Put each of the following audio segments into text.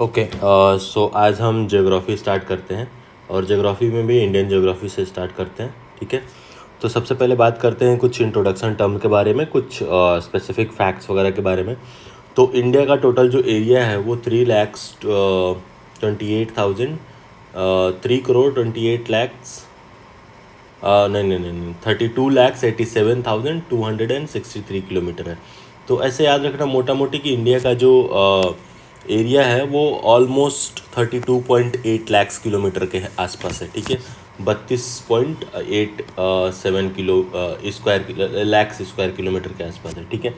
Okay, सो आज हम geography start करते हैं और ज्योग्राफी में भी इंडियन ज्योग्राफी से स्टार्ट करते हैं। ठीक है, तो सबसे पहले बात करते हैं कुछ इंट्रोडक्शन टर्म के बारे में, कुछ स्पेसिफिक फैक्ट्स वगैरह के बारे में। तो इंडिया का टोटल जो एरिया है वो 3,28,000 3 करोड़ 28 लैक्स नहीं नहीं नहीं नहीं 32,87,263 किलोमीटर है। तो ऐसे याद रखना मोटा मोटी कि इंडिया का जो एरिया है वो ऑलमोस्ट 32.8 लैक्स किलोमीटर के आसपास है। ठीक है, 32.87 लैक्स स्क्वायर किलोमीटर के आसपास है। ठीक है,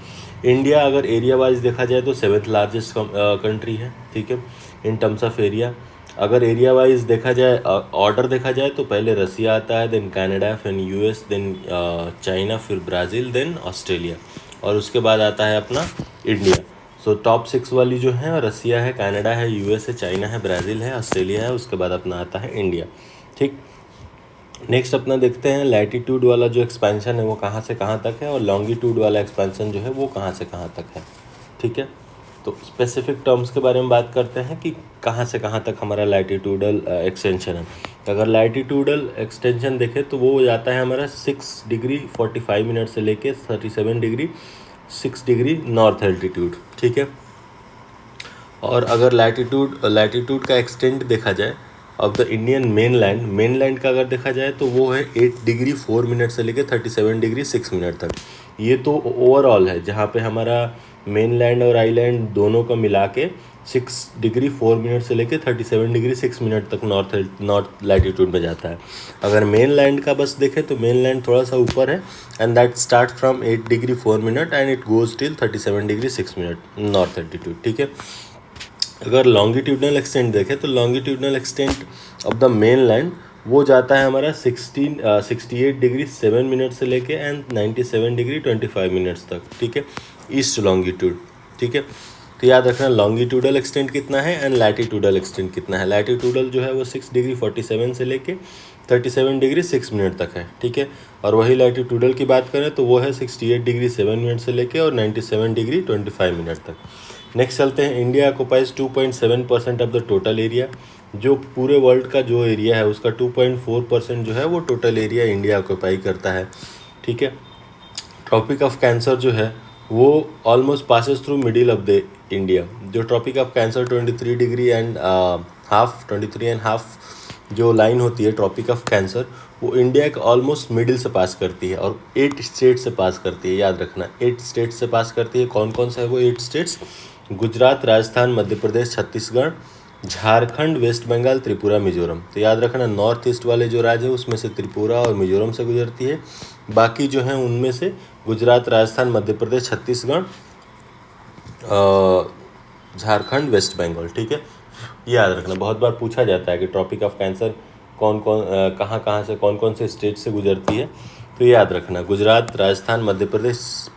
इंडिया अगर एरिया वाइज देखा जाए तो 7th लार्जेस्ट कंट्री है। ठीक है, इन टर्म्स ऑफ एरिया। अगर एरिया वाइज देखा जाए, ऑर्डर देखा जाए तो पहले रसिया आता है, देन कनाडा, फिर यूएस, देन चाइना, फिर ब्राज़ील, देन ऑस्ट्रेलिया, और उसके बाद आता है अपना इंडिया। सो टॉप 6 वाली जो है रसिया है, कनाडा है, यूएस है, चाइना है, ब्राज़ील है, ऑस्ट्रेलिया है, उसके बाद अपना आता है इंडिया। ठीक, नेक्स्ट अपना देखते हैं लैटीट्यूड वाला जो एक्सपेंशन है वो कहाँ से कहाँ तक है, और लॉन्गिट्यूड वाला एक्सपेंशन जो है वो कहाँ से कहाँ तक है। ठीक है, तो स्पेसिफिक टर्म्स के बारे में बात करते हैं कि कहाँ से कहाँ तक हमारा लैटीट्यूडल एक्सटेंशन है। अगर लैटीट्यूडल एक्सटेंशन देखें तो वो हो जाता है हमारा 6 डिग्री 45 मिनट से लेके 37 डिग्री 6 डिग्री नॉर्थ एल्टीट्यूड। ठीक है, और अगर लैटीट्यूड का एक्सटेंट देखा जाए ऑफ द इंडियन मेनलैंड का अगर देखा जाए तो वो है 8 डिग्री 4 मिनट से लेकर 37 डिग्री 6 मिनट तक। ये तो ओवरऑल है, जहाँ पे हमारा मेनलैंड और आइलैंड दोनों का मिला के 6 डिग्री 4 मिनट से लेकर 37 डिग्री 6 मिनट तक नॉर्थ लैटीट्यूड में जाता है। अगर मेनलैंड का बस देखें तो मेनलैंड थोड़ा सा ऊपर है, and that start from 8 degree 4 minute and it goes till 37 degree 6 minute north altitude. ठीक है, अगर लॉन्गिट्यूडनल एक्सटेंट देखें तो longitudinal extent of the main land वो जाता है हमारा 68 डिग्री 7 मिनट से लेके एंड 97 डिग्री 25 मिनट्स तक। ठीक है, ईस्ट लॉन्गिट्यूड। ठीक है, तो याद रखना लॉन्गिट्यूडल एक्सटेंट कितना है एंड लैटीट्यूडल एक्सटेंट कितना है। लैटीट्यूडल जो है वो 6 डिग्री 47 से लेके 37 डिग्री 6 मिनट तक है। ठीक है, और वही लैटीट्यूडल की बात करें तो वो है 68 डिग्री 7 मिनट से लेके और 97 डिग्री 25 मिनट तक। नेक्स्ट चलते हैं, India occupies 2.7% of the total area. जो पूरे वर्ल्ड का जो एरिया है उसका 2.4% जो है वो टोटल एरिया इंडिया ऑक्युपाई करता है। ठीक है, ट्रॉपिक ऑफ कैंसर जो है वो almost passes through middle of the India. जो ट्रॉपिक ऑफ कैंसर 23.5 जो लाइन होती है ट्रॉपिक ऑफ कैंसर, वो इंडिया के ऑलमोस्ट मिडिल से पास करती है और 8 स्टेट से पास करती है। याद रखना 8 स्टेट से पास करती है। कौन कौन सा है वो 8 स्टेट्स? गुजरात, राजस्थान, मध्य प्रदेश, छत्तीसगढ़, झारखंड, वेस्ट बंगाल, त्रिपुरा, मिजोरम। तो याद रखना नॉर्थ ईस्ट वाले जो राज्य है उसमें से त्रिपुरा और मिजोरम से गुजरती है। बाकी जो हैं उनमें से गुजरात, राजस्थान, मध्य प्रदेश, छत्तीसगढ़, झारखंड, वेस्ट बंगाल। ठीक है, याद रखना बहुत बार पूछा जाता है कि ट्रॉपिक ऑफ कैंसर कौन कौन कहाँ कहाँ से कौन कौन से स्टेट से गुजरती है। तो याद रखना गुजरात, राजस्थान, मध्य प्रदेश,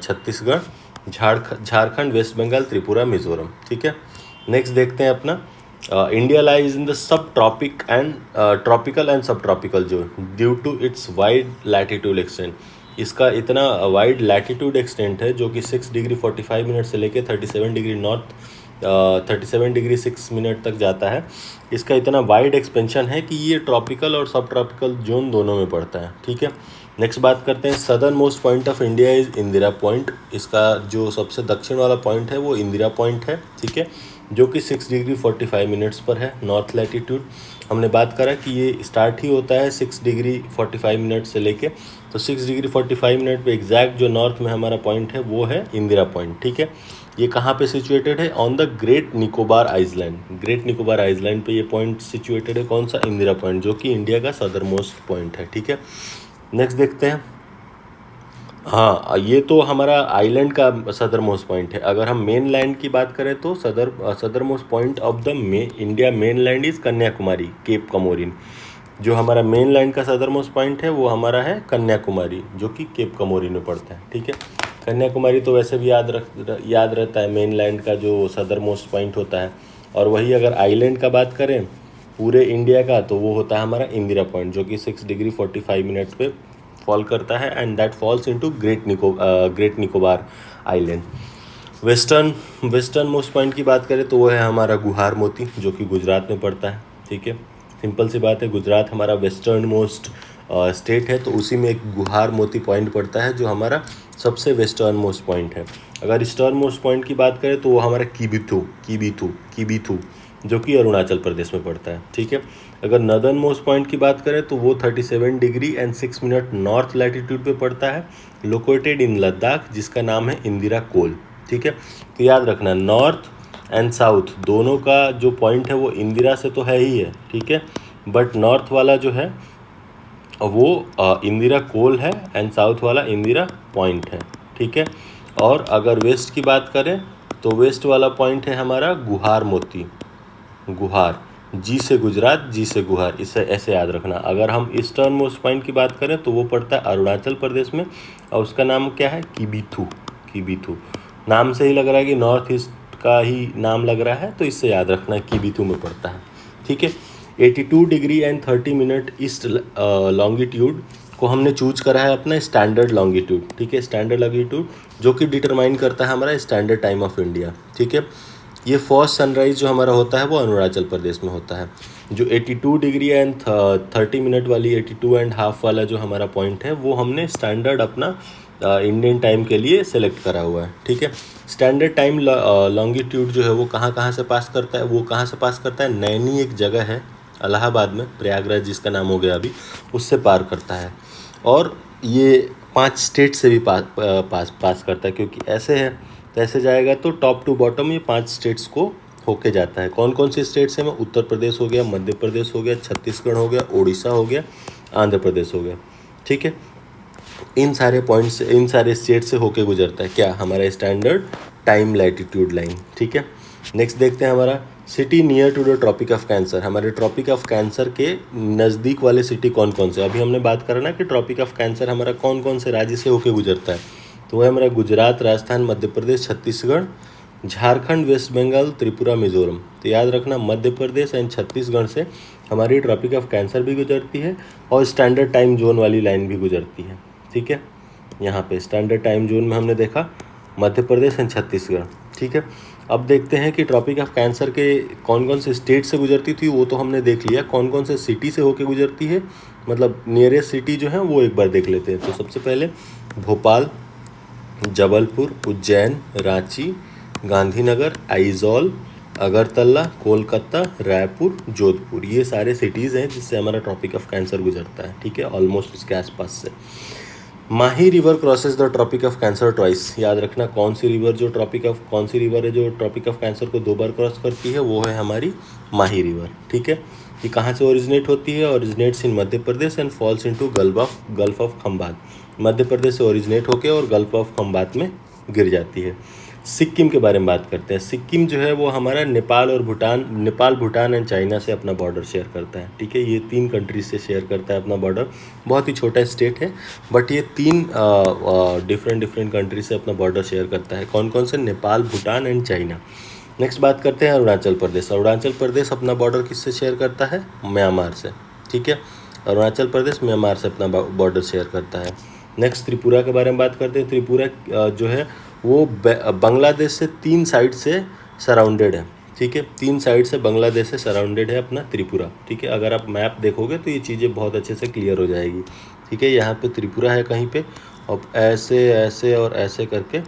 छत्तीसगढ़, झारखंड, वेस्ट बंगाल, त्रिपुरा, मिजोरम। ठीक है, नेक्स्ट देखते हैं अपना India lies in the sub tropic and tropical and sub tropical zone due to its wide latitude extent. इसका इतना वाइड लैटीट्यूड एक्सटेंट है जो कि 6 डिग्री 45 मिनट से लेकर 37 डिग्री 6 मिनट तक जाता है। इसका इतना वाइड एक्सपेंशन है कि ये ट्रॉपिकल और सब ट्रॉपिकल जोन दोनों में पड़ता है। ठीक है, नेक्स्ट बात करते हैं southern most point of India is Indira point. इसका जो सबसे दक्षिण वाला पॉइंट है वो इंदिरा पॉइंट है। ठीक है, जो कि 6 डिग्री 45 मिनट्स पर है नॉर्थ लैटीट्यूड। हमने बात करा कि ये स्टार्ट ही होता है 6 डिग्री 45 मिनट से लेके, तो 6 डिग्री 45 मिनट पे एग्जैक्ट जो नॉर्थ में हमारा पॉइंट है वो है इंदिरा पॉइंट। ठीक है, ये कहाँ पे सिचुएटेड है? On the great Nicobar island. Great Nicobar island पे ये पॉइंट सिचुएटेड है। कौन सा? इंदिरा पॉइंट, जो कि इंडिया का सदर मोस्ट पॉइंट है। ठीक है, नेक्स्ट देखते हैं। हाँ, ये तो हमारा आइलैंड का सदर मोस्ट पॉइंट है। अगर हम मेन लैंड की बात करें तो southern most point of the India main land is Kanyakumari, Cape Comorin. जो हमारा मेन लैंड का सदर मोस्ट पॉइंट है वो हमारा है कन्याकुमारी, जो कि केप कमोरिन में पड़ता है। ठीक है, कन्याकुमारी तो वैसे भी याद रहता है मेन लैंड का जो सदर मोस्ट पॉइंट होता है। और वही अगर आइलैंड का बात करें पूरे इंडिया का तो वो होता है हमारा इंदिरा पॉइंट, जो कि 6 डिग्री 45 मिनट पे फॉल करता है, and that falls into great Nicobar island. Western western most point की बात करें तो वो है हमारा गुहार मोती, जो कि गुजरात में पड़ता है। ठीक है, सिंपल सी बात है, गुजरात हमारा वेस्टर्न मोस्ट स्टेट है, तो उसी में एक गुहार मोती पॉइंट पड़ता है जो हमारा सबसे वेस्टर्न मोस्ट पॉइंट है। अगर ईस्टर्न मोस्ट पॉइंट की बात करें तो वो हमारा किबीथू जो कि अरुणाचल प्रदेश में पड़ता है। ठीक है, अगर नदर्न मोस्ट पॉइंट की बात करें तो वो 37 degree and 6 minute north latitude पे पड़ता है, लोकेटेड इन लद्दाख, जिसका नाम है इंदिरा कोल। ठीक है, तो याद रखना नॉर्थ एंड साउथ दोनों का जो पॉइंट है वो इंदिरा से तो है ही है। ठीक है, बट नॉर्थ वाला जो है वो इंदिरा कोल है एंड साउथ वाला इंदिरा पॉइंट है। ठीक है, और अगर वेस्ट की बात करें तो वेस्ट वाला पॉइंट है हमारा गुहार मोती, गुहार, जी से गुजरात, जी से गुहार, इसे ऐसे याद रखना। अगर हम ईस्टर्न मोस्ट पॉइंट की बात करें तो वो पड़ता है अरुणाचल प्रदेश में, और उसका नाम क्या है, किबीथू। नाम से ही लग रहा है कि नॉर्थ ईस्ट का ही नाम लग रहा है, तो इससे याद रखना किबीथू में पड़ता है। ठीक है, 82 degree and 30 minute east longitude को हमने चूज करा है अपना स्टैंडर्ड लॉन्गिट्यूड। ठीक है, स्टैंडर्ड लॉन्गिट्यूड जो कि डिटरमाइन करता है हमारा स्टैंडर्ड टाइम ऑफ इंडिया। ठीक है, ये फर्स्ट सनराइज़ जो हमारा होता है वो अरुणाचल प्रदेश में होता है। जो 82 डिग्री एंड 30 मिनट वाली 82 एंड हाफ वाला जो हमारा पॉइंट है वो हमने स्टैंडर्ड अपना इंडियन टाइम के लिए सेलेक्ट करा हुआ है। ठीक है, स्टैंडर्ड टाइम लॉन्गिट्यूड जो है वो कहाँ से पास करता है, वो कहाँ से पास करता है, नैनी एक जगह है इलाहाबाद में, प्रयागराज जिसका नाम हो गया अभी, उससे पार करता है। और ये 5 स्टेट से भी पास करता है, क्योंकि ऐसे है तो ऐसे जाएगा तो टॉप टू बॉटम ये 5 स्टेट्स को होके जाता है। कौन कौन से स्टेट्स हैं, उत्तर प्रदेश हो गया, मध्य प्रदेश हो गया, छत्तीसगढ़ हो गया, उड़ीसा हो गया, आंध्र प्रदेश हो गया। ठीक है, इन सारे पॉइंट्स, इन सारे स्टेट से होके गुजरता है क्या, हमारा स्टैंडर्ड टाइम लैटिट्यूड लाइन। ठीक है, नेक्स्ट देखते हैं हमारा city near to the tropic of cancer. हमारे ट्रॉपिक ऑफ कैंसर के नज़दीक वाले सिटी कौन कौन से, अभी हमने बात करा ना कि ट्रॉपिक ऑफ कैंसर हमारा कौन कौन से राज्य से होके गुजरता है, तो वह हमारा गुजरात, राजस्थान, मध्य प्रदेश, छत्तीसगढ़, झारखंड, वेस्ट बंगाल, त्रिपुरा, मिजोरम। तो याद रखना मध्य प्रदेश एंड छत्तीसगढ़ से हमारी ट्रॉपिक ऑफ कैंसर भी गुजरती है और स्टैंडर्ड टाइम जोन वाली लाइन भी गुजरती है। ठीक है, यहाँ पे स्टैंडर्ड टाइम जोन में हमने देखा मध्य प्रदेश एंड छत्तीसगढ़। ठीक है, अब देखते हैं कि ट्रॉपिक ऑफ कैंसर के कौन कौन से स्टेट से गुजरती थी, वो तो हमने देख लिया। कौन कौन से सिटी से होके गुजरती है, मतलब नियरेस्ट सिटी जो है वो एक बार देख लेते हैं। तो सबसे पहले भोपाल, जबलपुर, उज्जैन, रांची, गांधीनगर, आइजॉल, अगरतला, कोलकाता, रायपुर, जोधपुर, ये सारे सिटीज़ हैं जिससे हमारा ट्रॉपिक ऑफ कैंसर गुजरता है। ठीक है, ऑलमोस्ट इसके आसपास से। Mahi river crosses the tropic of Cancer twice. याद रखना कौन सी रिवर है जो ट्रॉपिक ऑफ कैंसर को 2 बार क्रॉस करती है, वो है हमारी माही रिवर। ठीक है, ये कहाँ से ओरिजिनेट होती है, originates in Madhya Pradesh and falls into Gulf of Khambhat. Madhya Pradesh से ओरिजिनेट होकर और गल्फ ऑफ खंबात में गिर जाती है। सिक्किम के बारे में बात करते हैं। सिक्किम जो है वो हमारा नेपाल, भूटान एंड चाइना से अपना बॉर्डर शेयर करता है। ठीक है, ये 3 कंट्रीज से शेयर करता है अपना बॉर्डर। बहुत ही छोटा स्टेट है, बट ये 3 डिफरेंट कंट्री से अपना बॉर्डर शेयर करता है। कौन कौन से, Nepal, Bhutan and China. Next बात करते हैं अरुणाचल प्रदेश। अरुणाचल प्रदेश अपना बॉर्डर किससे शेयर करता है, म्यांमार से। ठीक है, अरुणाचल प्रदेश म्यांमार से अपना बॉर्डर शेयर करता है। नेक्स्ट त्रिपुरा के बारे में बात करते हैं। त्रिपुरा जो है वो बांग्लादेश से 3 साइड से सराउंडेड है। ठीक है, 3 साइड से बांग्लादेश से सराउंडेड है अपना त्रिपुरा। ठीक है, अगर आप मैप देखोगे तो ये चीज़ें बहुत अच्छे से क्लियर हो जाएगी। ठीक है, यहाँ पे त्रिपुरा है कहीं पे, और ऐसे और ऐसे करके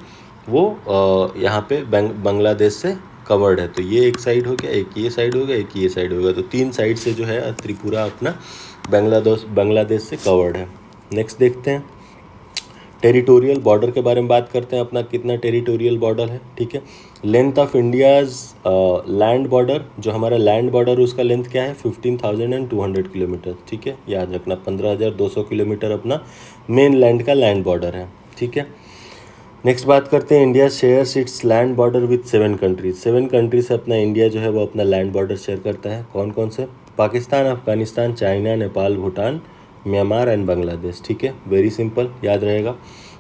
वो यहाँ पे बांग्लादेश से कवर्ड है। तो ये एक साइड हो गया, एक ये साइड हो गया, एक ये साइड हो गया, तो 3 साइड से जो है त्रिपुरा अपना बांग्लादेश से कवर्ड है। नेक्स्ट देखते हैं टेरिटोरियल बॉर्डर के बारे में बात करते हैं। अपना कितना टेरिटोरियल बॉर्डर है। ठीक है, length of India's land border, जो हमारा लैंड बॉर्डर उसका लेंथ क्या है, 15,200 किलोमीटर। ठीक है, याद रखना 15,200 किलोमीटर अपना मेन लैंड का लैंड बॉर्डर है। ठीक है, नेक्स्ट बात करते हैं India shares it's land border with 7 countries. 7 country से अपना इंडिया जो है वो अपना लैंड बॉर्डर शेयर करता है। कौन कौन से, Pakistan, Afghanistan, China, Nepal, Bhutan, Myanmar and Bangladesh. ठीक है, वेरी सिंपल याद रहेगा,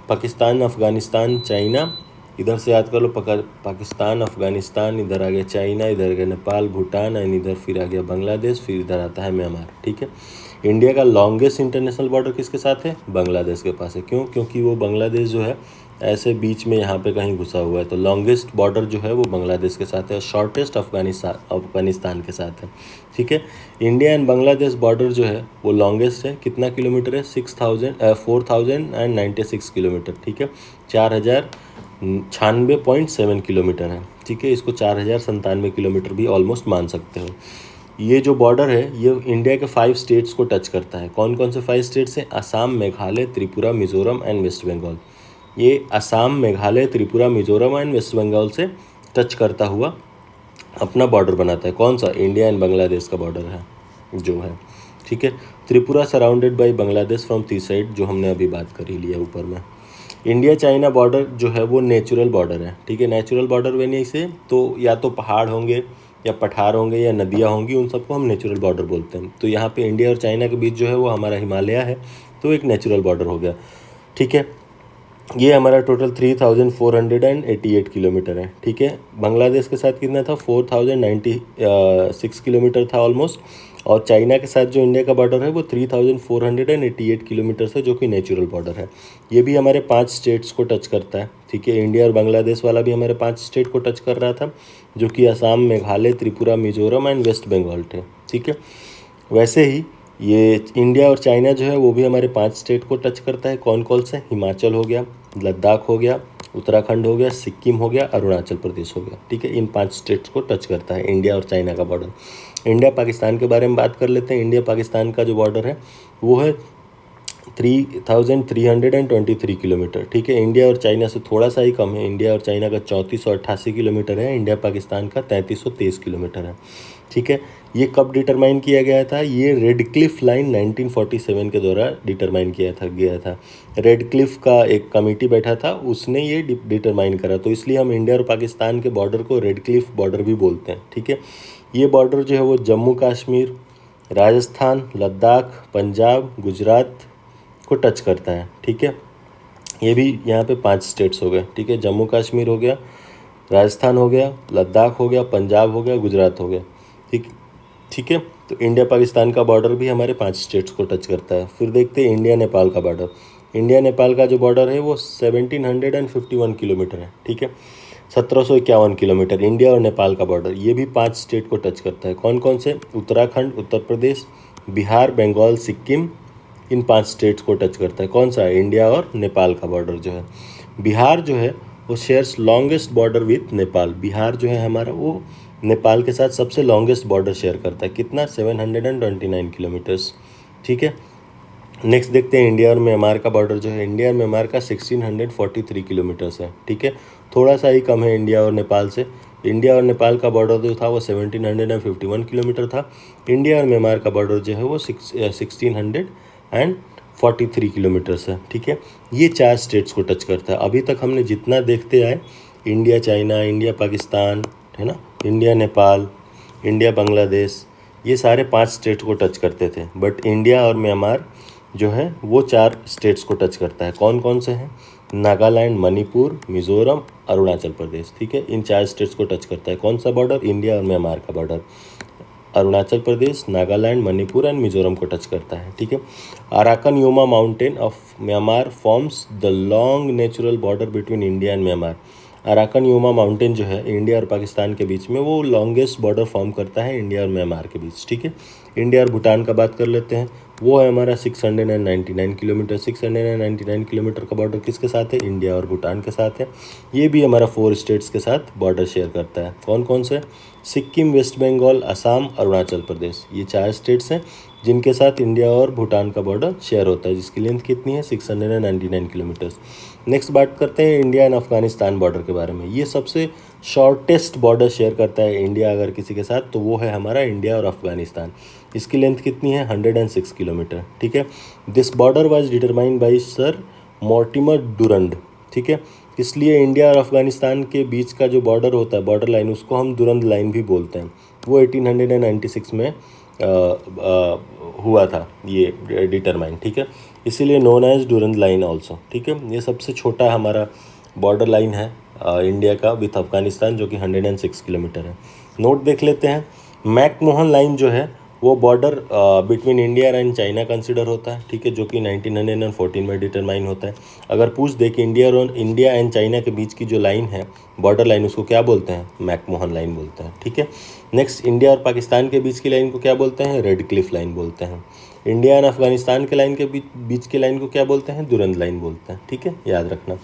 पाकिस्तान, अफगानिस्तान, चाइना, इधर से याद कर लो, पाकिस्तान, अफगानिस्तान, इधर आ गया चाइना, इधर आ गया नेपाल, भूटान एंड इधर फिर आ गया बांग्लादेश, फिर इधर आता है म्यांमार। ठीक है, इंडिया का लॉन्गेस्ट इंटरनेशनल बॉर्डर किसके साथ है, बांग्लादेश के पास है। क्यों, क्योंकि वो बांग्लादेश जो है ऐसे बीच में यहाँ पे कहीं घुसा हुआ है। तो लॉन्गेस्ट बॉर्डर जो है वो बांग्लादेश के साथ है और शॉर्टेस्ट अफगानिस्तान के साथ है। ठीक है, इंडिया एंड बांग्लादेश बॉर्डर जो है वो लॉन्गेस्ट है। कितना किलोमीटर है? 4096 किलोमीटर। ठीक है, 4096.7 किलोमीटर है। ठीक है, इसको 4097 किलोमीटर भी ऑलमोस्ट मान सकते हो। ये जो बॉर्डर है ये इंडिया के 5 स्टेट्स को टच करता है। कौन कौन से 5 स्टेट्स हैं? Assam, Meghalaya, Tripura, Mizoram and west Bengal. ये असम, मेघालय, त्रिपुरा, मिजोरम एंड वेस्ट बंगाल से टच करता हुआ अपना बॉर्डर बनाता है। कौन सा? इंडिया एंड बांग्लादेश का बॉर्डर है जो है। ठीक है, Tripura surrounded by Bangladesh from 3 side, जो हमने अभी बात कर ही लिया ऊपर में। इंडिया चाइना बॉर्डर जो है वो नेचुरल बॉर्डर है। ठीक है, नेचुरल बॉर्डर बने से तो या तो पहाड़ होंगे या पठार होंगे या नदियाँ होंगी, उन सबको हम नेचुरल बॉर्डर बोलते हैं। तो यहाँ पे इंडिया और चाइना के बीच जो है वो हमारा हिमालय है, तो एक नेचुरल बॉर्डर हो गया। ठीक है, ये हमारा टोटल 3488 किलोमीटर है। ठीक है, बांग्लादेश के साथ कितना था? 4096 किलोमीटर था ऑलमोस्ट। और चाइना के साथ जो इंडिया का बॉर्डर है वो 3488 किलोमीटर है, जो कि नेचुरल बॉर्डर है। ये भी हमारे 5 स्टेट्स को टच करता है। ठीक है, इंडिया और बांग्लादेश वाला भी हमारे 5 स्टेट को टच कर रहा था, जो कि असम, मेघालय, त्रिपुरा, मिजोरम एंड वेस्ट बंगाल थे। ठीक है, वैसे ही ये इंडिया और चाइना जो है वो भी हमारे 5 स्टेट को टच करता है। कौन कौन से? हिमाचल हो गया, लद्दाख हो गया, उत्तराखंड हो गया, सिक्किम हो गया, अरुणाचल प्रदेश हो गया। ठीक है, इन 5 स्टेट्स को टच करता है इंडिया और चाइना का बॉर्डर। इंडिया पाकिस्तान के बारे में बात कर लेते हैं। इंडिया पाकिस्तान का जो बॉर्डर है वो है 3323 किलोमीटर। ठीक है, इंडिया और चाइना से थोड़ा सा ही कम है। इंडिया और चाइना का 3488 किलोमीटर है, इंडिया पाकिस्तान का 3323 किलोमीटर है। ठीक है, ये कब डिटरमाइन किया गया था? ये रेड क्लिफ लाइन 1947 के द्वारा डिटरमाइन गया था। रेड क्लिफ का एक कमेटी बैठा था, उसने ये डिटरमाइन करा, तो इसलिए हम इंडिया और पाकिस्तान के बॉर्डर को रेड क्लिफ बॉर्डर भी बोलते हैं। ठीक है, ये बॉर्डर जो है वो जम्मू कश्मीर, राजस्थान, लद्दाख, पंजाब, गुजरात को टच करता है। ठीक है, ये भी यहाँ पे 5 स्टेट्स हो गए। ठीक है, जम्मू कश्मीर हो गया, राजस्थान हो गया, लद्दाख हो गया, पंजाब हो गया, गुजरात हो गया। ठीक है, तो इंडिया पाकिस्तान का बॉर्डर भी हमारे 5 स्टेट्स को टच करता है। फिर देखते हैं इंडिया नेपाल का बॉर्डर। इंडिया नेपाल का जो बॉर्डर है वो 1751 किलोमीटर है। ठीक है, 1751 किलोमीटर इंडिया और नेपाल का बॉर्डर, ये भी 5 स्टेट को टच करता है। कौन कौन से? उत्तराखंड, उत्तर प्रदेश, बिहार, बंगाल, सिक्किम, इन 5 स्टेट्स को टच करता है। कौन सा है? इंडिया और नेपाल का बॉर्डर जो है। बिहार जो है वो shares longest border with Nepal. Bihar जो है हमारा वो नेपाल के साथ सबसे लॉन्गेस्ट बॉर्डर शेयर करता है। कितना? 729 किलोमीटर्स। ठीक है, नेक्स्ट देखते हैं इंडिया और म्यांमार का बॉर्डर जो है। इंडिया और म्यांमार का 1643 किलोमीटर्स है। ठीक है, थोड़ा सा ही कम है इंडिया और नेपाल से। इंडिया और नेपाल का बॉर्डर जो था वो 1751 किलोमीटर था। इंडिया और म्यांमार का बॉर्डर जो है वो 1643 किलोमीटर्स है। ठीक है, ये 4 स्टेट्स को टच करता है। अभी तक हमने जितना देखते आए, इंडिया चाइना, इंडिया पाकिस्तान, है ना, इंडिया नेपाल, इंडिया बांग्लादेश, ये सारे 5 स्टेट को टच करते थे। बट इंडिया और म्यांमार जो है वो 4 स्टेट्स को टच करता है। कौन कौन से हैं? नागालैंड, मणिपुर, मिजोरम, अरुणाचल प्रदेश। ठीक है, इन 4 स्टेट्स को टच करता है। कौन सा बॉर्डर? इंडिया और म्यांमार का बॉर्डर अरुणाचल प्रदेश, नागालैंड, मणिपुर एंड मिजोरम को टच करता है। ठीक है, Arakan Yoma mountain of Myanmar forms the long natural border between India and Myanmar. Arakan Yoma mountain जो है इंडिया और पाकिस्तान के बीच में वो लॉन्गेस्ट बॉर्डर फॉर्म करता है इंडिया और म्यांमार के बीच। ठीक है, इंडिया और भूटान का बात कर लेते हैं। वो है हमारा 699 किलोमीटर। 699 किलोमीटर का बॉर्डर किसके साथ है? इंडिया और भूटान के साथ है। ये भी हमारा 4 स्टेट्स के साथ बॉर्डर शेयर करता है। कौन कौन से? सिक्किम, वेस्ट बंगाल, असम, अरुणाचल प्रदेश, ये 4 स्टेट्स हैं जिनके साथ इंडिया और भूटान का बॉर्डर शेयर होता है, जिसकी लेंथ कितनी है? 699 किलोमीटर्स। नेक्स्ट बात करते हैं इंडिया एंड अफगानिस्तान बॉर्डर के बारे में। ये सबसे शॉर्टेस्ट बॉर्डर शेयर करता है इंडिया अगर किसी के साथ, तो वो है हमारा इंडिया और अफगानिस्तान। इसकी लेंथ कितनी है? 106 किलोमीटर। ठीक है, this border was determined by sir Mortimer Durand. ठीक है, इसलिए इंडिया और अफगानिस्तान के बीच का जो बॉर्डर होता है, बॉर्डर लाइन, उसको हम दुरंद लाइन भी बोलते हैं। वो 1896 में हुआ था ये डिटरमाइन। ठीक है, इसीलिए नोन एज डुरंद लाइन ऑल्सो। ठीक है, ये सबसे छोटा हमारा बॉर्डर लाइन है इंडिया का विथ अफगानिस्तान, जो कि 106 किलोमीटर है। नोट देख लेते हैं। मैकमोहन लाइन जो है वो border between India and China consider होता है, ठीक है, जो कि 1914 में डिटरमाइन होता है। अगर पूछ दे कि इंडिया एंड चाइना के बीच की जो लाइन है, बॉर्डर लाइन, उसको क्या बोलते हैं? मैकमोहन लाइन बोलते हैं, ठीक है। नेक्स्ट, इंडिया और पाकिस्तान के बीच की लाइन को क्या बोलते हैं? रेड क्लिफ लाइन बोलते हैं। इंडिया एंड अफगानिस्तान के लाइन के बीच की लाइन को क्या बोलते हैं? दुरंद लाइन बोलते हैं, ठीक है, याद रखना।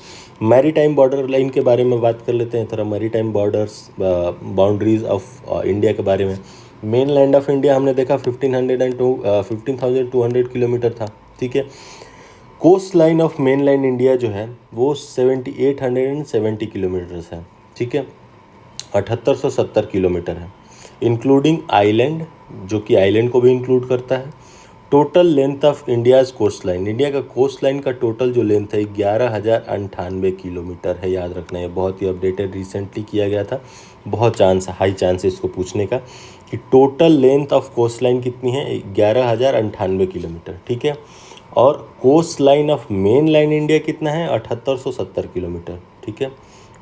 मैरीटाइम बॉर्डर लाइन के बारे में बात कर लेते हैं थोड़ा। Maritime borders, boundaries of India के बारे में। मेन लैंड ऑफ इंडिया हमने देखा 15,200 किलोमीटर था, ठीक है। Coast line of main line India जो है वो 7,870 किलोमीटर्स है, ठीक है, 7,870 किलोमीटर है, इंक्लूडिंग आइलैंड, जो कि आइलैंड को भी इंक्लूड करता है। Total length of India's coast line, India का कोस्ट लाइन का टोटल जो लेंथ है 11,098 किलोमीटर है, याद रखना है। बहुत ही अपडेटेड रिसेंटली किया गया था, बहुत हाई चांस है इसको पूछने का कि total length of coast line कितनी है? 11,098 किलोमीटर, ठीक है। और coast line of main line India कितना है? 7,870 किलोमीटर, ठीक है।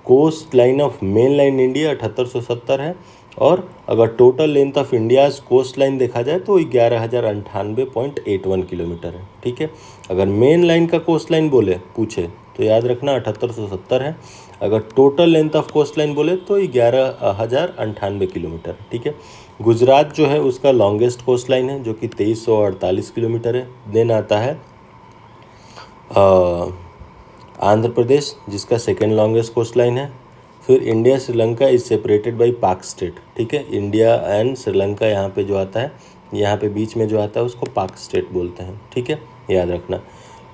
Coast line of main line India 7,870 है। और अगर total length of India's coast line देखा जाए तो 11,098.81 किलोमीटर है, ठीक है। अगर मेन लाइन का कोस्ट लाइन बोले पूछे तो याद रखना 7,870 है। अगर total length of coast line बोले तो 11,098 किलोमीटर, ठीक है। गुजरात जो है उसका लॉन्गेस्ट कोस्ट लाइन है, जो कि 2,348 किलोमीटर है। देन आता है आंध्र प्रदेश, जिसका सेकेंड लॉन्गेस्ट कोस्ट लाइन है। फिर India Sri Lanka is separated by पाक स्टेट, ठीक है। इंडिया एंड श्रीलंका यहाँ पे जो आता है, यहाँ पे बीच में जो आता है उसको पाक स्टेट बोलते हैं, ठीक है, याद रखना।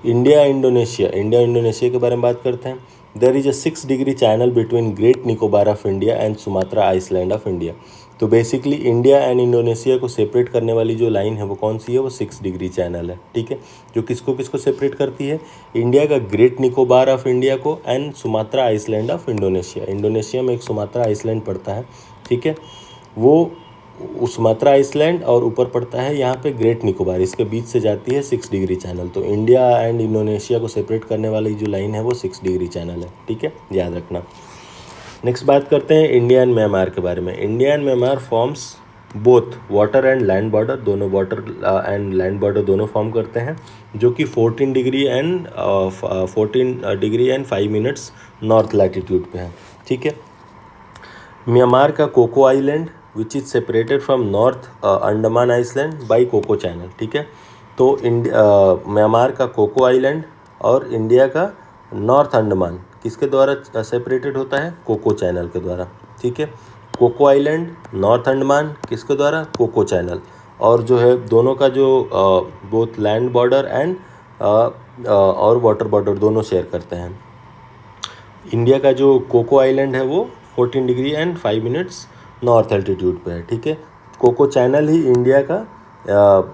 इंडिया इंडोनेशिया के बारे में बात करते हैं। There is a 6 degree channel between great Nicobar of India and Sumatra island of India. तो बेसिकली इंडिया एंड इंडोनेशिया को सेपरेट करने वाली जो लाइन है वो कौन सी है? वो 6 डिग्री चैनल है, ठीक है, जो किसको सेपरेट करती है? इंडिया का ग्रेट निकोबार ऑफ इंडिया को and Sumatra island of Indonesia. Indonesia में एक सुमात्रा आइसलैंड पड़ता है, ठीक है, वो सुमात्रा आइसलैंड और ऊपर पड़ता है यहाँ पे ग्रेट निकोबार, इसके बीच से जाती है 6 डिग्री चैनल। तो इंडिया एंड इंडोनेशिया को सेपरेट करने वाली जो लाइन है वो 6 डिग्री चैनल है, ठीक है, याद रखना। नेक्स्ट बात करते हैं इंडिया एंड म्यांमार के बारे में। India and Myanmar forms both water and land border, दोनों वाटर एंड लैंड बॉर्डर दोनों फॉर्म करते हैं, जो कि 14 degree and 5 minutes north latitude पे है, ठीक है। म्यांमार का Coco island which is separated from north Andaman island by Coco channel, ठीक है। तो म्यांमार का कोको आइलैंड और इंडिया का नॉर्थ अंडमान किसके द्वारा सेपरेटेड होता है? कोको चैनल के द्वारा, ठीक है। कोको आइलैंड, नॉर्थ अंडमान किसके द्वारा? Coco channel. और जो है दोनों का जो बोथ लैंड बॉर्डर एंड और वाटर बॉर्डर दोनों शेयर करते हैं। इंडिया का जो कोको आइलैंड है वो 14 degree and 5 minutes north altitude पे है, ठीक है। कोको चैनल ही इंडिया का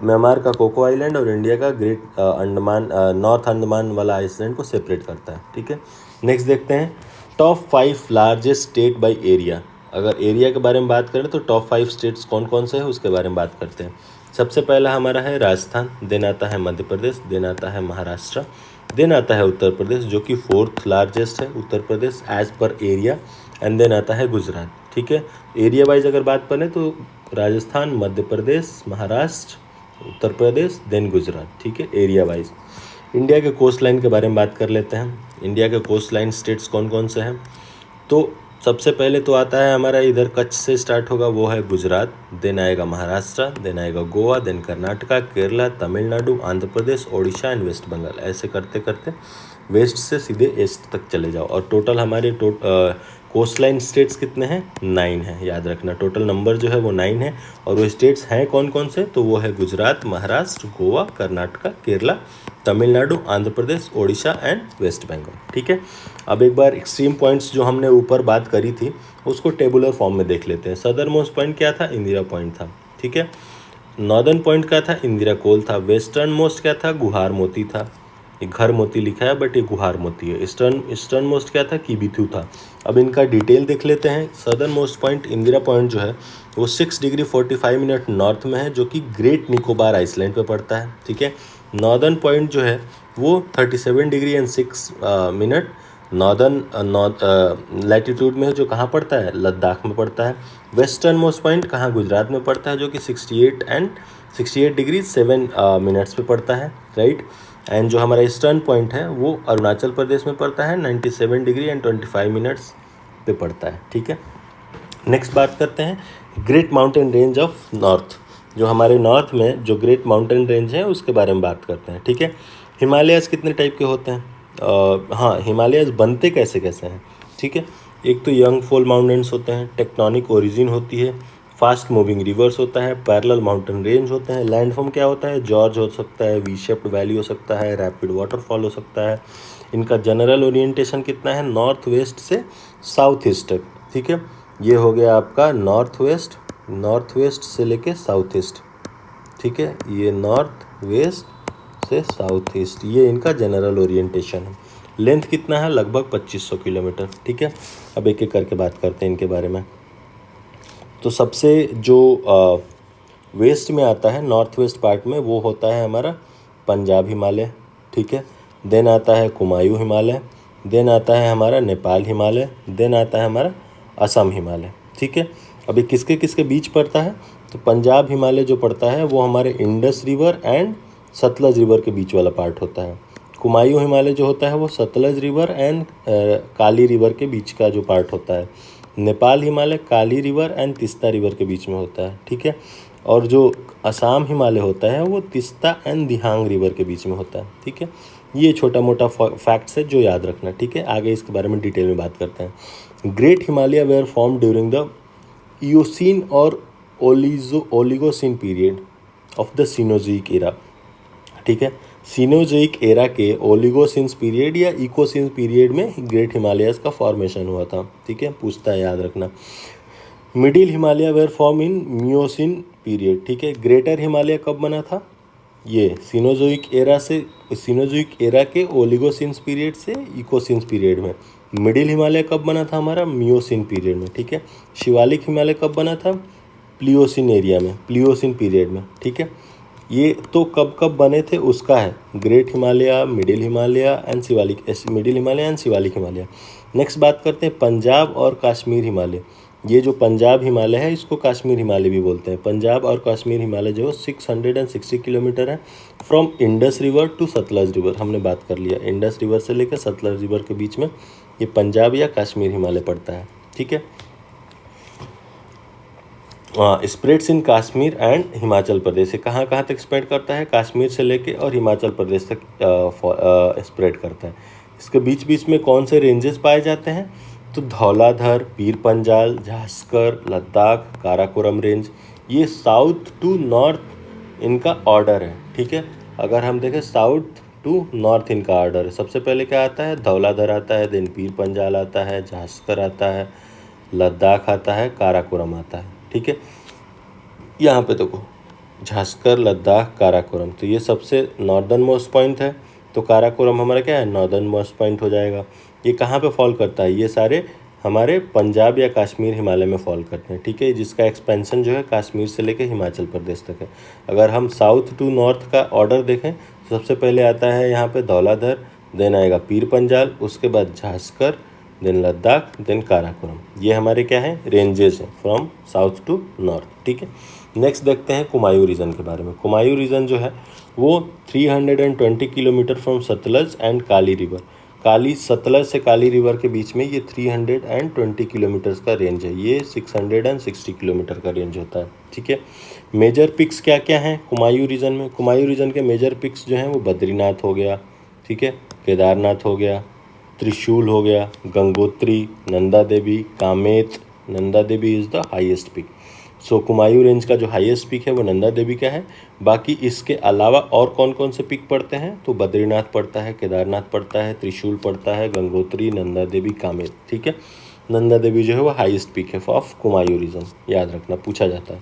म्यांमार का कोको आइलैंड और इंडिया का ग्रेट अंडमान नॉर्थ अंडमान वाला आइसलैंड को सेपरेट करता है, ठीक है। नेक्स्ट देखते हैं top 5 largest state by area. अगर एरिया के बारे में बात करें तो टॉप 5 स्टेट्स कौन कौन से हैं उसके बारे में बात करते हैं। सबसे पहला हमारा है राजस्थान, देन आता है मध्य प्रदेश, देन आता है महाराष्ट्र, देन आता है उत्तर प्रदेश जो कि 4th लार्जेस्ट है Uttar Pradesh as per area, and then आता है गुजरात, ठीक है। एरिया वाइज अगर बात करें तो राजस्थान, मध्य प्रदेश, महाराष्ट्र, उत्तर प्रदेश, देन गुजरात, ठीक है, एरिया वाइज। इंडिया के कोस्ट लाइन के बारे में बात कर लेते हैं। इंडिया के कोस्ट लाइन स्टेट्स कौन कौन से हैं? तो सबसे पहले तो आता है हमारा इधर कच्छ से स्टार्ट होगा, वो है गुजरात, देन आएगा महाराष्ट्र, देन आएगा Goa, then Karnataka, Kerala, Tamil Nadu, Andhra Pradesh, Odisha and west Bengal. ऐसे करते करते वेस्ट से सीधे ईस्ट तक चले जाओ। और टोटल हमारे कोस्ट लाइन स्टेट्स कितने हैं? 9 है, याद रखना। टोटल नंबर जो है वो 9 है। और वो स्टेट्स हैं कौन कौन से? तो वो है गुजरात, महाराष्ट्र, गोवा, कर्नाटका, केरला, तमिलनाडु, आंध्र प्रदेश, ओडिशा एंड वेस्ट बंगाल, ठीक है। अब एक बार एक्सट्रीम पॉइंट्स जो हमने ऊपर बात करी थी उसको टेबुलर फॉर्म में देख लेते हैं। सदर्न मोस्ट पॉइंट क्या था? इंदिरा पॉइंट था, ठीक है। नॉर्दर्न पॉइंट क्या था? इंदिरा कोल था। वेस्टर्न मोस्ट क्या था? गुहार मोती था। ये घर मोती लिखा है बट ये गुहार मोती है। ईस्टर्न मोस्ट क्या था? किबिथू था। अब इनका डिटेल देख लेते हैं। Southern most point Indira point जो है वो 6 डिग्री 45 मिनट नॉर्थ में है, जो कि ग्रेट निकोबार आइसलैंड पे पड़ता है, ठीक है। नॉर्दर्न पॉइंट जो है वो 37 degree and 6 minute northern latitude में जो कहाँ पड़ता है, लद्दाख में पड़ता है। वेस्टर्न मोस्ट पॉइंट कहाँ, गुजरात में पड़ता है, जो कि 68 डिग्री 7 मिनट्स पे पड़ता है, राइट। एंड जो हमारा ईस्टर्न पॉइंट है वो अरुणाचल प्रदेश में पड़ता है, 97 डिग्री एंड 25 मिनट्स पे पड़ता है, ठीक है। नेक्स्ट बात करते हैं great mountain range of north. जो हमारे नॉर्थ में जो ग्रेट माउंटेन रेंज है उसके बारे में बात करते हैं, ठीक है। हिमालयस कितने टाइप के होते हैं, हाँ, हिमालयस बनते कैसे कैसे हैं, ठीक है। एक तो यंग फॉल माउंटेन्स होते हैं, टेक्टोनिक ओरिजिन होती है, फास्ट मूविंग रिवर्स होता है, पैरेलल माउंटेन रेंज होते हैं, लैंडफॉर्म क्या होता है, जॉर्ज हो सकता है, वी शेप्ड वैली हो सकता है, रैपिड वाटरफॉल हो सकता है। इनका जनरल ओरिएंटेशन कितना है, नॉर्थ वेस्ट से साउथ ईस्ट तक, ठीक है। ये हो गया आपका नॉर्थ वेस्ट से लेके साउथ ईस्ट, ठीक है। ये नॉर्थ वेस्ट से साउथ ईस्ट, ये इनका जनरल ओरिएंटेशन है। लेंथ कितना है, लगभग 2500 किलोमीटर, ठीक है। अब एक एक करके बात करते हैं इनके बारे में। तो सबसे जो वेस्ट में आता है, नॉर्थ वेस्ट पार्ट में, वो होता है हमारा पंजाब हिमालय, ठीक है। देन आता है कुमायूं हिमालय, देन आता है हमारा नेपाल हिमालय, देन आता है हमारा असम हिमालय, ठीक है। अभी किसके किसके बीच पड़ता है, तो पंजाब हिमालय जो पड़ता है वो हमारे Indus river and Sutlej river के बीच वाला पार्ट होता है। कुमायूं हिमालय जो होता है वो Sutlej river and Kali river के बीच का जो पार्ट होता है। नेपाल हिमालय काली रिवर एंड तिस्ता रिवर के बीच में होता है, ठीक है। और जो असम हिमालय होता है वो तिस्ता एंड दिहांग रिवर के बीच में होता है, ठीक है। ये छोटा मोटा फैक्ट्स है जो याद रखना, ठीक है। आगे इसके बारे में डिटेल में बात करते हैं। Great Himalaya were form during the Eocene और Oligocene period of the Cenozoic era, ठीक है। सीनोजोइक एरा के ओलिगोसिन्स पीरियड या इकोसिन्स पीरियड में ग्रेट हिमालयस का फॉर्मेशन हुआ था, ठीक है, पूछता है, याद रखना। Middle Himalaya were form in Miocene period, ठीक है। ग्रेटर हिमालय कब बना था, ये सीनोजोइक एरा के ओलिगोसिन्स पीरियड से इकोसिन्स पीरियड में। मिडिल हिमालय कब बना था हमारा, मियोसिन पीरियड में, ठीक है। शिवालिक हिमालय कब बना था, प्लियोसिन पीरियड में, ठीक है। ये तो कब कब बने थे उसका है, great Himalaya, middle Himalaya and Shivalik Himalaya. Next बात करते हैं पंजाब और कश्मीर हिमालय। ये जो पंजाब हिमालय है इसको कश्मीर हिमालय भी बोलते हैं। पंजाब और कश्मीर हिमालय जो 660 किलोमीटर है, from Indus river to Sutlej river, हमने बात कर लिया, इंडस रिवर से लेकर सतलज रिवर के बीच में ये पंजाब या कश्मीर हिमालय पड़ता है, ठीक है। Spreads in Kashmir and Himachal Pradesh, से कहाँ कहाँ तक स्प्रेड करता है, कश्मीर से लेके और हिमाचल प्रदेश तक स्प्रेड करता है। इसके बीच बीच में कौन से रेंजेस पाए जाते हैं, तो धौलाधर, पीर पंजाल, झास्कर, लद्दाख, काराकोरम रेंज। ये साउथ टू नॉर्थ इनका ऑर्डर है, ठीक है। अगर हम देखें साउथ टू नॉर्थ इनका ऑर्डर है, सबसे पहले क्या आता है, धौलाधर आता है, देन पीर पंजाल आता है, झास्कर आता है, लद्दाख आता है, काराकोरम आता है, ठीक है। यहाँ पे देखो झास्कर, लद्दाख, काराकोरम, तो ये सबसे नॉर्दर्न मोस्ट पॉइंट है, तो काराकोरम हमारा क्या है, नॉर्दर्न मोस्ट पॉइंट हो जाएगा। ये कहाँ पे फॉल करता है, ये सारे हमारे पंजाब या कश्मीर हिमालय में फॉल करते हैं, ठीक है, जिसका एक्सपेंशन जो है कश्मीर से लेकर हिमाचल प्रदेश तक है। अगर हम साउथ टू नॉर्थ का ऑर्डर देखें तो सबसे पहले आता है यहाँ पे धौलाधर, देन आएगा पीर पंजाल, उसके बाद झास्कर, देन लद्दाख, देन काराकोरम। ये हमारे क्या है, रेंजेस हैं फ्रॉम साउथ टू नॉर्थ, ठीक है। नेक्स्ट देखते हैं कुमायूं रीजन के बारे में। कुमायूं रीजन जो है वो 320 kilometre from Sutlej and Kali river, Sutlej से काली रिवर के बीच में ये 320 किलोमीटर्स का रेंज है, ये 660 किलोमीटर का रेंज होता है, ठीक है। मेजर पिक्स क्या क्या हैं कुमायूं रीजन में, कुमायूं रीजन के मेजर पिक्स जो हैं वो बद्रीनाथ हो गया, ठीक है, केदारनाथ हो गया, त्रिशूल हो गया, Gangotri, Nanda Devi, Kamet. Nanda Devi is the highest peak. So Kumaon range का जो हाईएस्ट पिक है वो नंदा देवी का है। बाकी इसके अलावा और कौन कौन से पिक पड़ते हैं, तो बद्रीनाथ पड़ता है, केदारनाथ पड़ता है, त्रिशूल पड़ता है, गंगोत्री, नंदा देवी, कामेत, ठीक है। नंदा देवी जो है वो हाईएस्ट पिक है ऑफ कुमायूं रीजन, याद रखना, पूछा जाता है।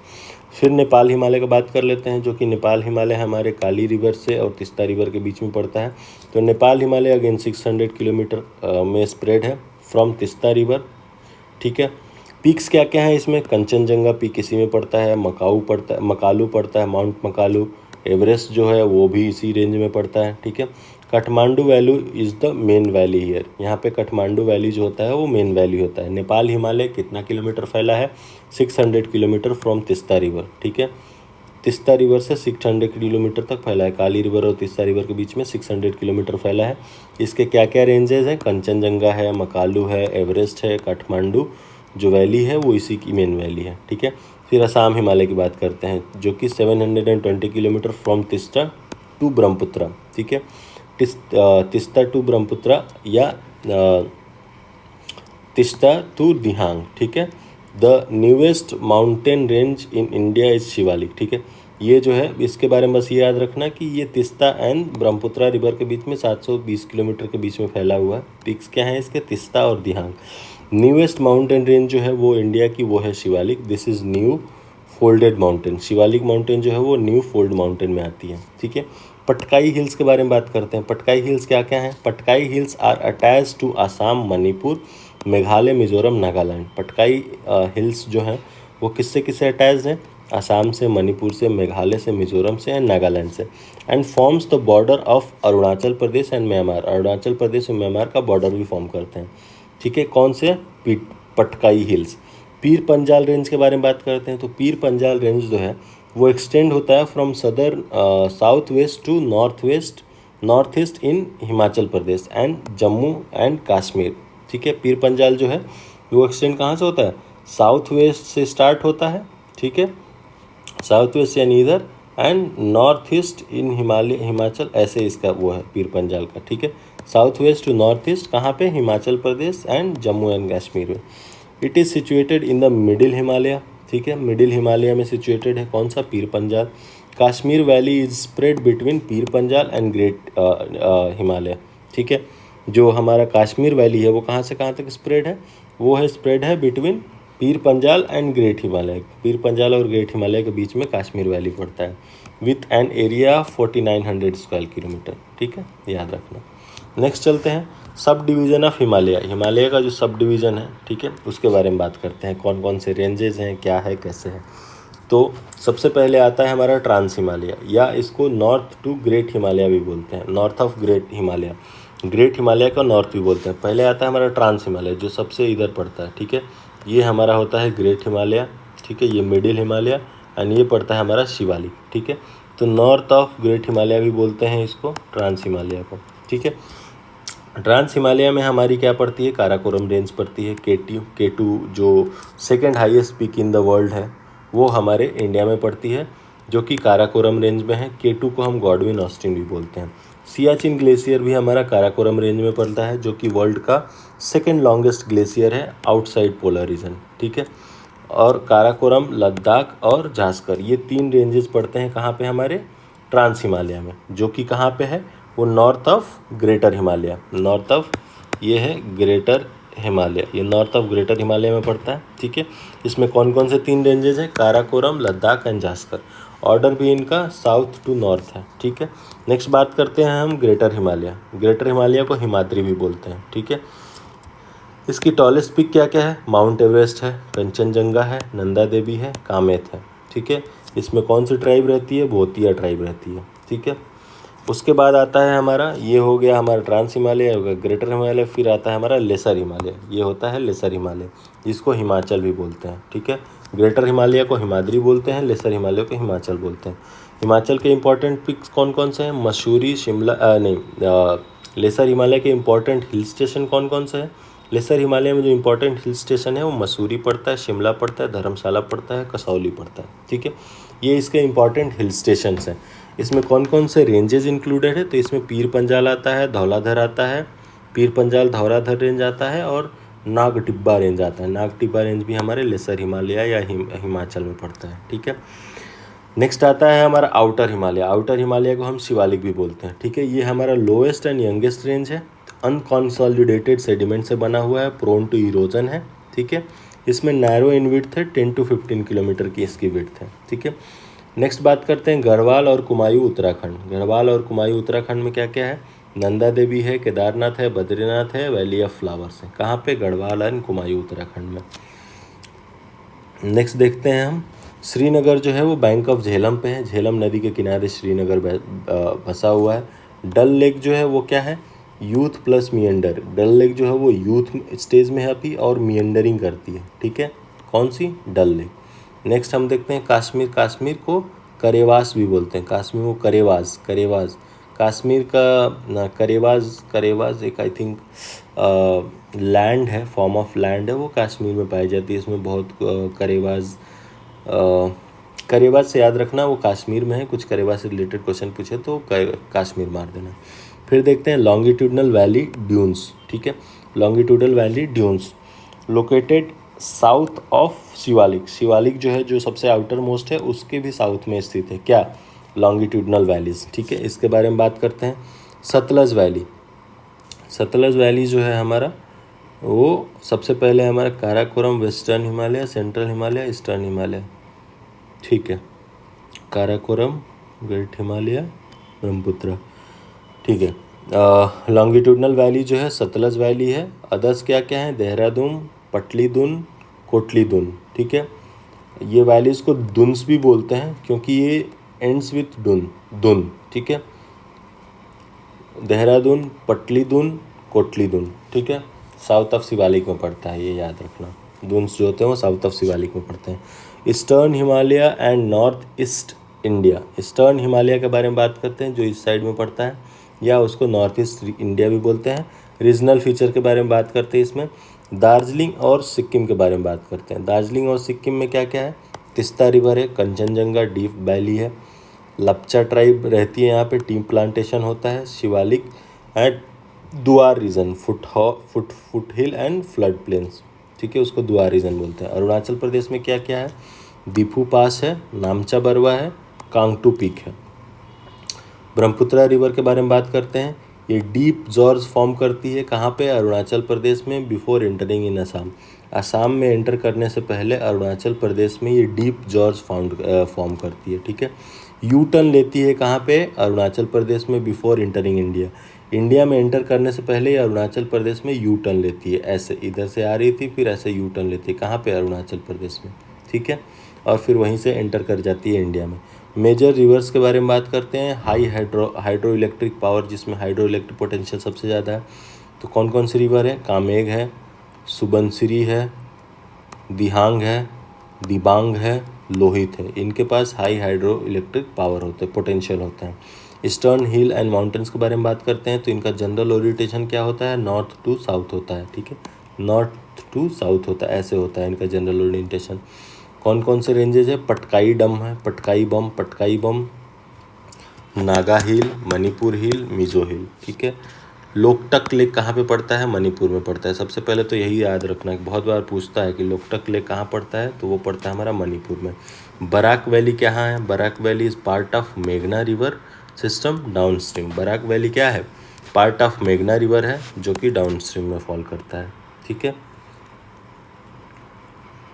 फिर नेपाल हिमालय का बात कर लेते हैं, जो कि नेपाल हिमालय हमारे काली रिवर से और तिस्ता रिवर के बीच में पड़ता है। तो नेपाल हिमालय अगेन 600 किलोमीटर में स्प्रेड है फ्रॉम तिस्ता रिवर, ठीक है। पीक्स क्या क्या है इसमें, कंचनजंगा पीक इसी में पड़ता है, मकालू पड़ता है, माउंट मकालू, एवरेस्ट जो है वो भी इसी रेंज में पड़ता है, ठीक है। Kathmandu valley is the main valley here. यहाँ पे काठमांडू वैली जो होता है वो मेन वैली होता है। नेपाल हिमालय कितना किलोमीटर फैला है? 600 किलोमीटर फ्रॉम तिस्ता रिवर। ठीक है, तिस्ता रिवर से 600 किलोमीटर तक फैला है। काली रिवर और तिस्ता रिवर के बीच में 600 किलोमीटर फैला है। इसके क्या क्या रेंजेस हैं? कंचनजंगा है, मकालू है, एवरेस्ट है, काठमांडू जो वैली है वो इसी की मेन वैली है। ठीक है, फिर असम हिमालय की बात करते हैं जो कि 720 kilometre from Teesta to Brahmaputra. ठीक है, तिस्ता टू ब्रह्मपुत्र या तिस्ता टू दिहांग। ठीक है, the newest mountain range in India is Shivalik. ठीक है, ये जो है इसके बारे में बस ये याद रखना कि ये तिस्ता एंड ब्रह्मपुत्र रिवर के बीच में 720 किलोमीटर के बीच में फैला हुआ है। पिक्स क्या है इसके? तिस्ता और दिहांग। न्यूएस्ट माउंटेन रेंज जो है वो इंडिया की वो है Shivalik. This is new folded mountain. Shivalik mountain जो है वो न्यू फोल्ड माउंटेन में आती है। ठीक है, पटकाई हिल्स के बारे में बात करते हैं। पटकाई हिल्स क्या क्या हैं? Patkai hills are attached to Assam, Manipur, Meghalaya, Mizoram, Nagaland. Patkai hills जो हैं वो किससे किससे अटैच्ड हैं? आसाम से, मणिपुर से, मेघालय से, मिजोरम से एंड नागालैंड से। And forms the border of Arunachal Pradesh and Myanmar. Arunachal Pradesh और म्यांमार का बॉर्डर भी फॉर्म करते हैं। ठीक है, कौन से? पटकाई हिल्स। पीर पंजाल रेंज के बारे में बात करते हैं तो पीर पंजाल रेंज जो है वो एक्सटेंड होता है from southern south west to north east in Himachal Pradesh and Jammu and Kashmir. ठीक है, पीर पंजाल जो है वो एक्सटेंड कहाँ से होता है? साउथ वेस्ट से स्टार्ट होता है। ठीक है, साउथ वेस्ट यानी इधर and north east in Himachal, ऐसे इसका वो है पीर पंजाल का। ठीक है, south west to north east कहाँ पे? हिमाचल प्रदेश एंड जम्मू एंड कश्मीर में। It is situated in the middle Himalaya. ठीक है, मिडिल हिमालय में सिचुएटेड है कौन सा? Pir Panjal. Kashmir valley is spread between Pir Panjal and great Himalaya. ठीक है, जो हमारा काश्मीर वैली है वो कहाँ से कहाँ तक स्प्रेड है? वो है स्प्रेड है between Pir Panjal and great Himalaya. Pir Panjal और ग्रेट हिमालय के बीच में काश्मीर वैली पड़ता है with an area 4900 square kilometre. ठीक है, याद रखना। नेक्स्ट चलते हैं sub division of Himalaya. Himalaya का जो सब डिवीज़न है, ठीक है, उसके बारे में बात करते हैं। कौन कौन से रेंजेस हैं, क्या है, कैसे है। तो सबसे पहले आता है हमारा ट्रांस हिमालय, या इसको नॉर्थ टू ग्रेट हिमालय भी बोलते हैं। North of great Himalaya, great Himalaya का नॉर्थ भी बोलते हैं। पहले आता है हमारा ट्रांस हिमालय जो सबसे इधर पड़ता है। ठीक है, ये हमारा होता है ग्रेट हिमालय। ठीक है, ये मिडिल हिमालय एंड ये पड़ता है हमारा शिवालिक। ठीक है, तो नॉर्थ ऑफ ग्रेट हिमालय भी बोलते हैं इसको, ट्रांस हिमालय को। ठीक है, ट्रांस हिमालय में हमारी क्या पड़ती है? काराकोरम रेंज पड़ती है। केटू जो second highest peak in the world है वो हमारे इंडिया में पड़ती है, जो कि काराकोरम रेंज में है। केटू को हम गॉडविन ऑस्टिन भी बोलते हैं। सियाचिन ग्लेशियर भी हमारा काराकोरम रेंज में पड़ता है, जो कि वर्ल्ड का सेकंड लॉन्गेस्ट ग्लेशियर है आउटसाइड पोलर रीजन। ठीक है, और काराकोरम, लद्दाख और झांसकर, ये 3 रेंजेस पड़ते हैं कहाँ पे? हमारे ट्रांस हिमालय में, जो कि कहाँ पे है? वो north of greater Himalaya. North of ये है ग्रेटर हिमालय, ये नॉर्थ ऑफ ग्रेटर हिमालय में पड़ता है। ठीक है, इसमें कौन कौन से 3 रेंजेस हैं? काराकोरम, लद्दाख एंड झांसकर। ऑर्डर भी इनका साउथ टू नॉर्थ है। ठीक है, नेक्स्ट बात करते हैं हम ग्रेटर हिमालय। ग्रेटर हिमालय को हिमाद्री भी बोलते हैं। ठीक है, इसकी टॉलेस्ट पिक क्या क्या है? माउंट एवरेस्ट है, कंचनजंगा है, नंदा देवी है, कामेत है। ठीक है, इसमें कौन सी ट्राइब रहती है? भोतिया ट्राइब रहती है। ठीक है, उसके बाद आता है हमारा, ये हो गया हमारा ट्रांस हिमालय, हो गया ग्रेटर हिमालय। फिर आता है हमारा लेसर हिमालय, ये होता है लेसर हिमालय, जिसको हिमाचल भी बोलते हैं। ठीक है, ग्रेटर हिमालय को हिमाद्री बोलते हैं, लेसर हिमालय को हिमाचल बोलते हैं। हिमाचल के इंपॉर्टेंट पिक्स कौन कौन से हैं? मसूरी, शिमला लेसर हिमालय के इंपॉर्टेंट हिल स्टेशन कौन कौन से हैं? लेसर हिमालय में जो इंपॉर्टेंट हिल स्टेशन है वो मसूरी पड़ता है, शिमला पड़ता है, धर्मशाला पड़ता है, कसौली पड़ता है। ठीक है, ये इसके इंपॉर्टेंट हिल स्टेशंस हैं। इसमें कौन कौन से रेंजेस इंक्लूडेड है? तो इसमें पीर पंजाल आता है, धौलाधर आता है, पीर पंजाल धौलाधर रेंज आता है और नाग टिब्बा रेंज आता है। नाग टिब्बा रेंज भी हमारे लेसर हिमालय या हिमाचल में पड़ता है। ठीक है, नेक्स्ट आता है हमारा आउटर हिमालय। आउटर हिमालय को हम शिवालिक भी बोलते हैं। ठीक है, ये हमारा लोएस्ट एंड यंगेस्ट रेंज है, अनकॉन्सोलिडेटेड सेडिमेंट से बना हुआ है, प्रोन टू इरोजन है। ठीक है, इसमें नैरो इन विड्थ है, 10 to 15 किलोमीटर की इसकी विड्थ है। ठीक है, नेक्स्ट बात करते हैं गढ़वाल और कुमायूं उत्तराखंड। गढ़वाल और कुमायूं उत्तराखंड में क्या क्या है? नंदा देवी है, केदारनाथ है, बद्रीनाथ है, वैली ऑफ फ्लावर्स है। कहाँ पे? गढ़वाल एंड कुमायूं उत्तराखंड में। नेक्स्ट देखते हैं हम, श्रीनगर जो है वो बैंक ऑफ झेलम पे है। झेलम नदी के किनारे श्रीनगर बसा हुआ है। डल लेक जो है वो क्या है, यूथ प्लस मियंडर। डल लेक जो है वो यूथ स्टेज में है अभी और मियंडरिंग करती है, ठीक है। कौन सी, डल लेक। नेक्स्ट हम देखते हैं कश्मीर। कश्मीर को करेवास भी बोलते हैं, कश्मीर को करेवास, करेवास कश्मीर का करेवास, करेवास एक आई थिंक लैंड है, फॉर्म ऑफ लैंड है, वो कश्मीर में पाई जाती है। इसमें बहुत करेवास, करेवास से याद रखना वो कश्मीर में है। कुछ करेवास से रिलेटेड क्वेश्चन पूछे तो कश्मीर मार देना। फिर देखते हैं लॉन्गिट्यूडनल वैली ड्यून्स, ठीक है। Longitudinal valley dunes located south of Shivalik. Shivalik जो है, जो सबसे आउटर मोस्ट है, उसके भी साउथ में स्थित है क्या, लॉन्गिट्यूडनल वैलीज, ठीक है। इसके बारे में बात करते हैं। सतलज वैली। सतलज वैली जो है हमारा, वो सबसे पहले हमारा Karakoram, western Himalaya, central Himalaya, eastern Himalaya, ठीक है। काराकोरम, ग्रेट हिमालय, ब्रह्मपुत्र, ठीक है। लॉन्गिट्यूडनल वैली जो है सतलज वैली है। अदर्स क्या क्या है, देहरादून, पटलीदून, कोटलीदून, ठीक है। ये वैलीज को दुन्स भी बोलते हैं क्योंकि ये एंड्स विथ दुन, दुन, ठीक है। देहरादून, पटलीदून, कोटलीदून, ठीक है। साउथ ऑफ शिवालिक में पड़ता है, ये याद रखना। दुन्स जो होते हैं वो साउथ ऑफ शिवालिक में पड़ते हैं। Eastern Himalaya and north east India. Eastern Himalaya के बारे में बात करते हैं, जो इस साइड में पड़ता है, या उसको नॉर्थ ईस्ट इंडिया भी बोलते हैं। रीजनल फीचर के बारे में बात करते हैं इसमें। दार्जिलिंग और सिक्किम के बारे में बात करते हैं। दार्जिलिंग और सिक्किम में क्या क्या है, तिस्ता रिवर है, कंचनजंगा डीप वैली है, लप्चा ट्राइब रहती है यहाँ पे, टी प्लांटेशन होता है, Shivalik and Duar region, foot hill and flood plains, ठीक है, उसको दुआर रीजन बोलते हैं। अरुणाचल प्रदेश में क्या क्या है, दीफू पास है, नामचा बरवा है, कांगटू पीक है। ब्रह्मपुत्रा रिवर के बारे में बात करते हैं। ये डीप जॉर्ज फॉर्म करती है कहाँ पे, अरुणाचल प्रदेश में, before entering in Assam. Assam में एंटर करने से पहले अरुणाचल प्रदेश में ये डीप जॉर्ज फॉर्म करती है, ठीक है। यू टर्न लेती है कहाँ पे, अरुणाचल प्रदेश में, बिफोर एंटरिंग इंडिया। इंडिया में एंटर करने से पहले ये अरुणाचल प्रदेश में यू टर्न लेती है, ऐसे इधर से आ रही थी, फिर ऐसे यू टर्न लेती है कहाँ पे, अरुणाचल प्रदेश में, ठीक है। और फिर वहीं से एंटर कर जाती है इंडिया में। मेजर रिवर्स के बारे में बात करते हैं। हाई हाइड्रो इलेक्ट्रिक पावर, जिसमें हाइड्रो इलेक्ट्रिक पोटेंशियल सबसे ज़्यादा है, तो कौन कौन सी रिवर है, कामेग है, सुबनसिरी है, दिहांग है, दिबांग है, लोहित है। इनके पास हाई हाइड्रो इलेक्ट्रिक पावर होते हैं, पोटेंशियल होता है। ईस्टर्न हिल एंड माउंटेन्स के बारे में बात करते हैं, तो इनका जनरल ओरिएंटेशन क्या होता है, नॉर्थ टू साउथ होता है, ठीक है। नॉर्थ टू साउथ होता है, ऐसे होता है इनका जनरल ओरिएंटेशन। कौन कौन से रेंजेज है, पटकाई डम है, पटकाई बम, नागा हिल, मणिपुर हिल, मिजो हिल, ठीक है। लोकटक लेक कहाँ पे पड़ता है, मणिपुर में पड़ता है। सबसे पहले तो यही याद रखना है, बहुत बार पूछता है कि लोकटक लेक कहाँ पड़ता है, तो वो पड़ता है हमारा मणिपुर में। बराक वैली कहाँ है, Barak valley is part of मेघना river system downstream. Barak valley क्या है, पार्ट ऑफ मेघना रिवर है, जो कि डाउन स्ट्रीम में फॉल करता है, ठीक है।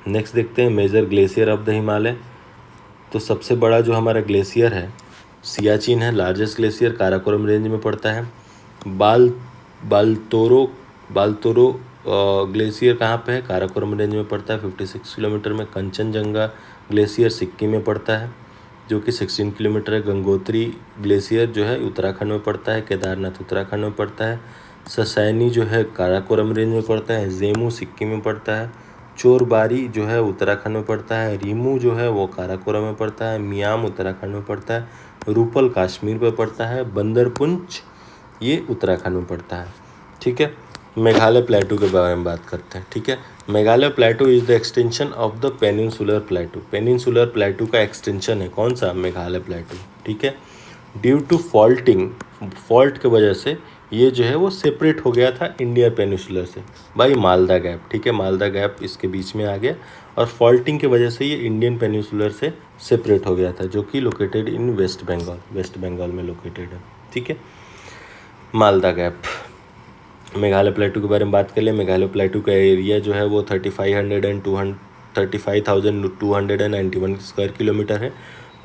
नेक्स्ट देखते हैं major glacier of the Himalaya. तो सबसे बड़ा जो हमारा ग्लेशियर है सियाचिन है, लार्जेस्ट ग्लेशियर, काराकोरम रेंज में पड़ता है। बालतोरो ग्लेशियर कहाँ पे है, काराकोरम रेंज में पड़ता है, 56 किलोमीटर में। कंचनजंगा ग्लेशियर सिक्किम में पड़ता है, जो कि 16 किलोमीटर है। गंगोत्री ग्लेशियर जो है उत्तराखंड में पड़ता है, केदारनाथ उत्तराखंड में पड़ता है। ससैनी जो है काराकोरम रेंज में पड़ता है, जेमू सिक्किम में पड़ता है। चोरबारी जो है उत्तराखंड में पड़ता है, रीमू जो है वो काराकोरम में पड़ता है, मियाम उत्तराखंड में पड़ता है, रूपल कश्मीर में पड़ता है, बंदरपुंछ ये उत्तराखंड में पड़ता है, ठीक है। मेघालय प्लेटू के बारे में बात करते हैं, ठीक है। Meghalaya प्लेटू is the extension of the peninsular प्लेटू। Peninsular प्लेटू का एक्सटेंशन है कौन सा, मेघालय प्लेटू, ठीक है। ड्यू टू फॉल्ट की वजह से ये जो है वो सेपरेट हो गया था इंडियन पेनिनसुलर से, भाई मालदा गैप, ठीक है। मालदा गैप इसके बीच में आ गया और फॉल्टिंग की वजह से ये इंडियन पेनिनसुलर से सेपरेट हो गया था, जो कि लोकेटेड इन वेस्ट बंगाल में लोकेटेड है, ठीक है। मालदा गैप। मेघालय प्लेटू के बारे में बात कर ले। मेघालय प्लेटू का एरिया जो है वो 35,291 स्क्वायर किलोमीटर है।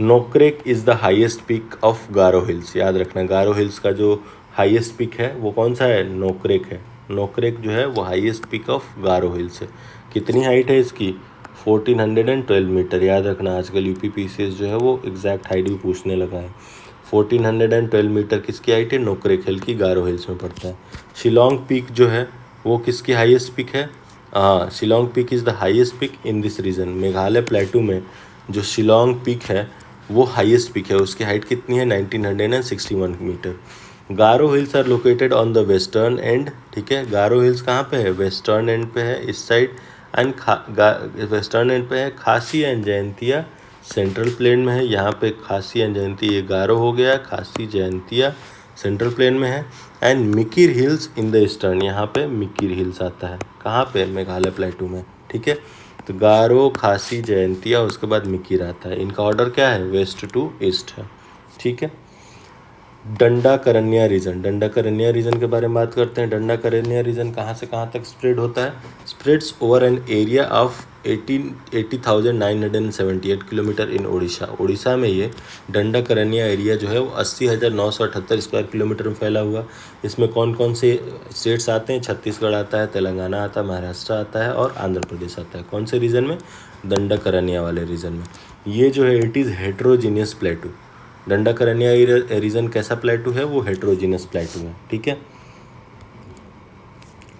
Nokrek is the highest peak of Garo hills. याद रखना, गारो हिल्स का जो हाईएस्ट पीक है वो कौन सा है, नोक्रेक है। नोक्रेक जो है वो highest peak of Garo hills है। कितनी हाइट है इसकी, 1412 मीटर। याद रखना, आजकल यूपी पीसीएस जो है वो एग्जैक्ट हाइट भी पूछने लगा है। 1412 मीटर किसकी हाइट है? नोकरेक हिल की, गारो हिल्स में पड़ता है। शिलोंग पीक जो है वो किसकी हाईएस्ट पीक है? हाँ, Shillong peak is the highest peak in this region. Meghalaya plateau में जो शिलोंग पीक है वो हाईएस्ट पीक है, उसकी हाइट कितनी है? 1961 metre. Garo hills are located on the western end, ठीक है। गारो हिल्स कहाँ पे है? वेस्टर्न एंड पे है, इस साइड। एंड वेस्टर्न एंड पे है। खासी एंड जयंतिया सेंट्रल प्लेन में है। यहाँ पे खासी एंड जयंती, ये गारो हो गया, खासी जयंतिया सेंट्रल प्लेन में है। And Mikir hills in the eastern, यहाँ पे मिकिर हिल्स आता है, कहाँ पे? मेघालय प्लेटू में, ठीक है। तो गारो, खासी, जयंतिया, उसके बाद मिकिर आता है। इनका ऑर्डर क्या है? वेस्ट टू ईस्ट है, ठीक है। दंडाकरण्या रीजन, दंडाकरण्या रीजन के बारे में बात करते हैं। दंडाकरण्या रीजन कहाँ से कहाँ तक स्प्रेड होता है? Spreads over an area of 80,978 kilometre इन ओडिशा। ओडिशा में ये दंडाकरण्या एरिया जो है वो 80,978 स्क्वायर किलोमीटर में फैला हुआ। इसमें कौन कौन से स्टेट्स आते हैं? छत्तीसगढ़ आता है, तेलंगाना आता है, महाराष्ट्र आता है और आंध्र प्रदेश आता है। कौन से रीजन में? दंडाकरण्या वाले रीजन में। ये जो है it is heterogeneous plateau. Dandakaranya region कैसा प्लेटू है? वो हेट्रोजीनियस प्लेटू है, ठीक है।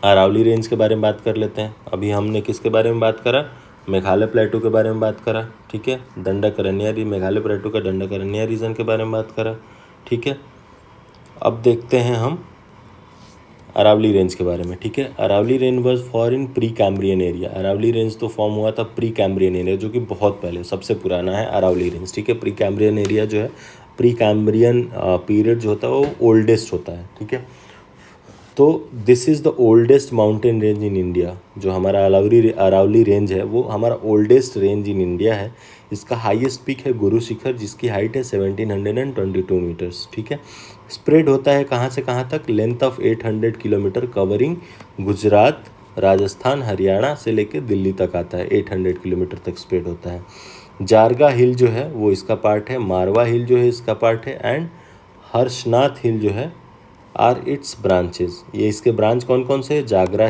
अरावली रेंज के बारे में बात कर लेते हैं। अभी हमने किसके बारे में बात करा? मेघालय प्लेटू के बारे में बात करा, ठीक है। दंडाकरण्या, मेघालय प्लेटू का दंडाकरण्या रीजन के बारे में बात करा, ठीक है। अब देखते हैं हम अरावली रेंज के बारे में, ठीक है। Aravalli range was for in pre Cambrian area. Aravalli range तो फॉर्म हुआ था प्री कैम्ब्रियन एरिया, जो कि बहुत पहले, सबसे पुराना है अरावली रेंज, ठीक है। प्री कैम्ब्रियन एरिया जो है, प्री कैम्ब्रियन पीरियड जो होता है वो ओल्डेस्ट होता है, ठीक है। तो this is the oldest mountain range in India. जो हमारा अरावली रेंज है वो हमारा ओल्डेस्ट रेंज इन इंडिया है। इसका हाईएस्ट पीक है गुरु शिखर, जिसकी हाइट है 1722 मीटर्स, ठीक है। स्प्रेड होता है कहाँ से कहाँ तक? Length of 800 kilometre, covering Gujarat, Rajasthan, Haryana से लेकर दिल्ली तक आता है। 800 किलोमीटर तक स्प्रेड होता है। जारगा हिल जो है वो इसका पार्ट है, मारवा हिल जो है इसका पार्ट है, एंड हर्षनाथ हिल जो है आर इट्स ब्रांचेस। ये इसके ब्रांच कौन कौन से? जारगा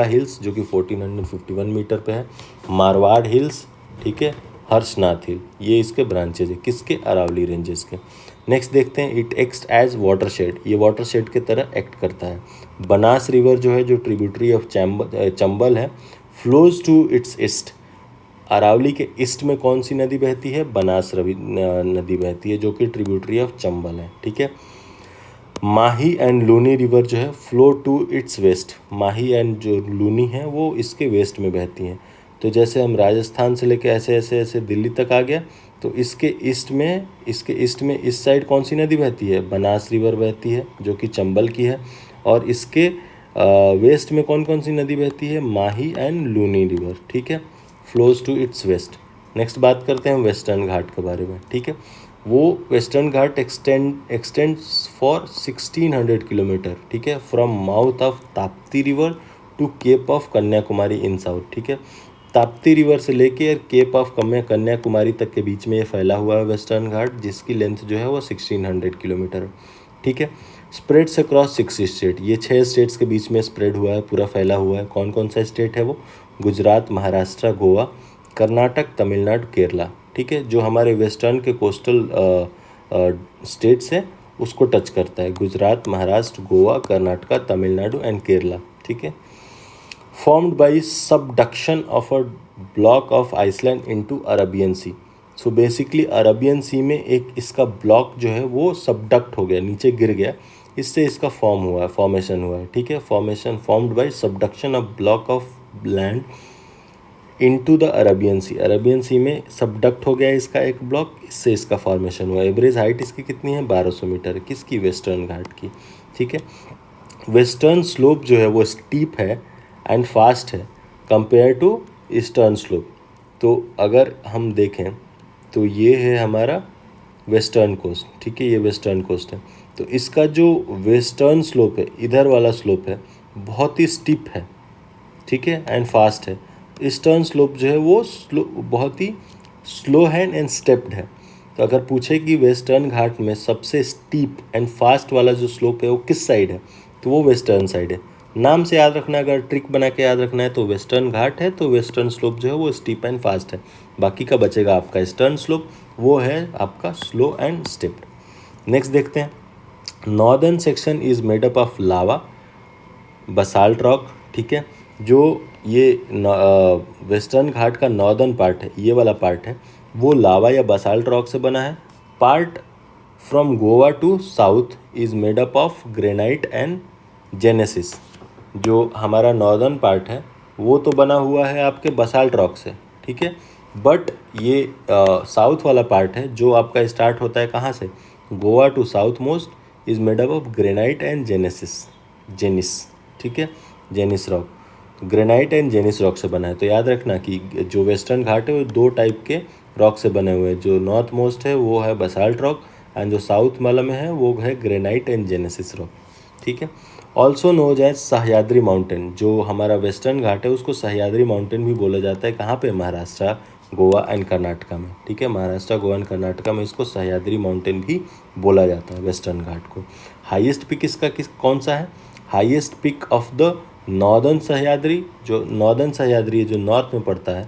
हिल्स जो कि 1451 मीटर पे है, मारवाड़ हिल्स, ठीक है, हर्षनाथ हिल, ये इसके ब्रांचेज है। किसके? अरावली रेंजेस के। नेक्स्ट देखते हैं, इट एक्ट्स एज वाटरशेड। ये वाटरशेड की तरह एक्ट करता है। बनास रिवर जो है, जो ट्रिब्यूटरी ऑफ चंबल है, flows to its east. Aravalli के ईस्ट में कौन सी नदी बहती है? बनास नदी बहती है, जो कि ट्रिब्यूटरी ऑफ चंबल है, ठीक है। माही एंड लूनी रिवर जो है flow to its west. Mahi and जो लूनी है वो इसके वेस्ट में बहती हैं। तो जैसे हम राजस्थान से लेके ऐसे ऐसे ऐसे दिल्ली तक आ गया, तो इसके ईस्ट में इस साइड कौन सी नदी बहती है? बनास रिवर बहती है, जो कि चंबल की है। और इसके वेस्ट में कौन कौन सी नदी बहती है? माही एंड लूनी रिवर, ठीक है, flows to its west. Next बात करते हैं वेस्टर्न घाट के बारे में, ठीक है। वो western Ghat extends for 1600 kilometre, ठीक है, from mouth of Tapti river to cape of Kanyakumari in south, ठीक है। ताप्ती रिवर से लेके केप ऑफ कन्याकुमारी तक के बीच में ये फैला हुआ है वेस्टर्न घाट, जिसकी लेंथ जो है वो 1600 किलोमीटर, ठीक है। Spreads across 6 state. ये 6 स्टेट्स के बीच में स्प्रेड हुआ है, पूरा फैला हुआ है। कौन कौन सा स्टेट है वो? गुजरात, महाराष्ट्र, गोवा, कर्नाटक, तमिलनाडु, केरला, ठीक है। जो हमारे वेस्टर्न के कोस्टल स्टेट्स हैं उसको टच करता है। गुजरात, महाराष्ट्र, गोवा, कर्नाटका, तमिलनाडु एंड केरला, ठीक है। Formed by subduction of a block of island into Arabian Sea. So basically Arabian Sea में एक इसका ब्लॉक जो है वो सबडक्ट हो गया, नीचे गिर गया, इससे इसका फॉर्मेशन हुआ है, ठीक है। Formation formed by subduction of block of land into the Arabian Sea. Arabian Sea में सबडक्ट हो गया इसका एक ब्लॉक, इससे इसका फॉर्मेशन हुआ। एवरेज हाइट इसकी कितनी है? 1200 मीटर। किसकी? वेस्टर्न घाट की, ठीक है। वेस्टर्न स्लोप जो है वो स्टीप है एंड फास्ट है कंपेयर टू ईस्टर्न स्लोप। तो अगर हम देखें तो ये है हमारा वेस्टर्न कोस्ट, ठीक है, ये वेस्टर्न कोस्ट है। तो इसका जो वेस्टर्न स्लोप है, इधर वाला स्लोप है, बहुत ही स्टीप है, ठीक है, एंड फास्ट है। ईस्टर्न स्लोप जो है वो बहुत ही स्लो है एंड स्टेप्ड है। तो अगर पूछे कि वेस्टर्न घाट में सबसे स्टीप एंड फास्ट वाला जो स्लोप है वो किस साइड है, तो वो वेस्टर्न साइड है। नाम से याद रखना, अगर ट्रिक बना के याद रखना है तो वेस्टर्न घाट है, तो वेस्टर्न स्लोप जो है वो स्टीप एंड फास्ट है। बाकी का बचेगा आपका ईस्टर्न स्लोप, वो है आपका स्लो एंड स्टेप्ड। नेक्स्ट देखते हैं, northern section is made up of lava, basalt rock, ठीक है। जो ये वेस्टर्न घाट का नॉर्दर्न पार्ट है, ये वाला पार्ट है, वो लावा या बसाल्ट रॉक से बना है। Part from Goa to south is made up of granite and genesis. जो हमारा नॉर्दर्न पार्ट है वो तो बना हुआ है आपके बसाल्ट रॉक से, ठीक है। बट ये साउथ वाला पार्ट है जो आपका स्टार्ट होता है कहाँ से, Goa to south most is made up of granite and gneiss, ठीक है, जेनिस रॉक। तो ग्रेनाइट एंड जेनिस रॉक से बना है। तो याद रखना कि जो वेस्टर्न घाट है वो दो टाइप के रॉक से बने हुए हैं। जो नॉर्थ मोस्ट है वो है बसाल्ट रॉक एंड जो साउथ वाला में है वो है ग्रेनाइट एंड जेनेसिस रॉक, ठीक है। Also knows as Sahyadri mountain, जो हमारा वेस्टर्न घाट है उसको सह्याद्री माउंटेन भी बोला जाता है। कहाँ पे, महाराष्ट्र, गोवा एंड कर्नाटका में, ठीक है। महाराष्ट्र, गोवा एंड कर्नाटका में इसको सह्याद्री माउंटेन भी बोला जाता है वेस्टर्न घाट को। हाईएस्ट पिक इसका कौन सा है, highest peak of the northern Sahyadri, जो नॉर्दर्न सह्याद्री है जो नॉर्थ में पड़ता है,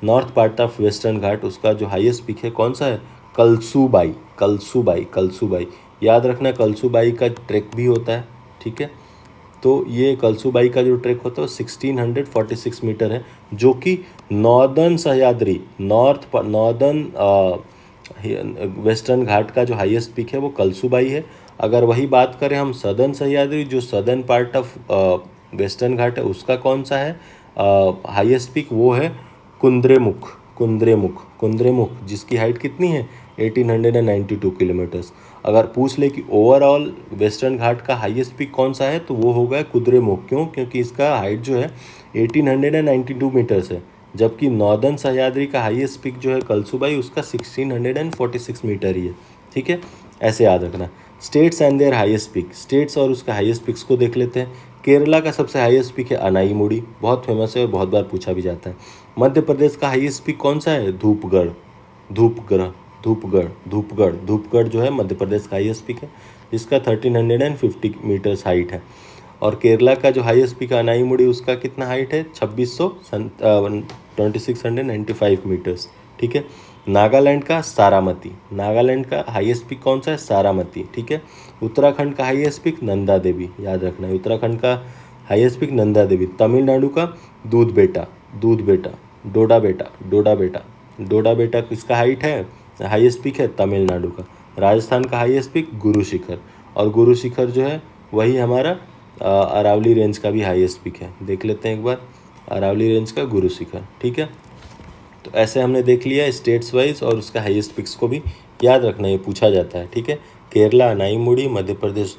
north part of western Ghat, उसका जो हाईएस्ट पिक है कौन सा है, कलसूबाई। याद रखना कलसूबाई का ट्रैक भी होता है, ठीक है। तो ये कलसूबाई का जो ट्रैक होता है वो 1646 मीटर है, जो कि northern Sahyadri, northern western Ghat का जो हाईएस्ट पिक है वो कलसूबाई है। अगर वही बात करें हम सदर्न सह्याद्री, जो सदर्न पार्ट ऑफ वेस्टर्न घाट है, उसका कौन सा है हाईएस्ट पिक, वो है कुंद्रेमुख, जिसकी हाइट कितनी है 1892 किलोमीटर्स। अगर पूछ ले कि ओवरऑल वेस्टर्न घाट का हाईएस्ट पिक कौन सा है, तो वो होगा कुद्रेमुख। क्यों, क्योंकि इसका हाइट जो है 1892 मीटर्स है, जबकि नॉर्दर्न सह्याद्री का हाईएस्ट पिक जो है कलसूबाई, उसका 1646 मीटर ही है, ठीक है। ऐसे याद रखना। States and their highest peak, states और उसका हाईएस्ट पिक्स को देख लेते हैं। केरला का सबसे हाईएस्ट पिक है अनाईमुड़ी, बहुत फेमस है और बहुत बार पूछा भी जाता है। मध्य प्रदेश का हाईएस्ट पिक कौन सा है, धूपगढ़ जो है मध्य प्रदेश का हाईएस्ट पिक है, जिसका 1350 मीटर्स हाइट है। और केरला का जो हाईएस्ट पिक है अनाईमुड़ी, उसका कितना हाइट है 2695 मीटर्स, ठीक है। नागालैंड का सारामती, नागालैंड का हाईएस्ट पिक कौन सा है, सारामती, ठीक है। उत्तराखंड का हाईएस्ट पिक नंदा देवी, याद रखना है उत्तराखंड का हाईएस्ट पिक नंदा देवी। तमिलनाडु का दूध बेटा, डोडा बेटा किसका हाइट है, हाईएस्ट पिक है तमिलनाडु का। राजस्थान का हाईएस्ट पिक गुरु शिखर, और गुरु शिखर जो है वही हमारा अरावली रेंज का भी हाईएस्ट पिक है। देख लेते हैं एक बार अरावली रेंज का गुरु शिखर, ठीक है। तो ऐसे हमने देख लिया स्टेट्स वाइज, और उसका हाईएस्ट पिक्स को भी याद रखना, ये पूछा जाता है, ठीक है। केरला अनाईमुड़ी, मध्य प्रदेश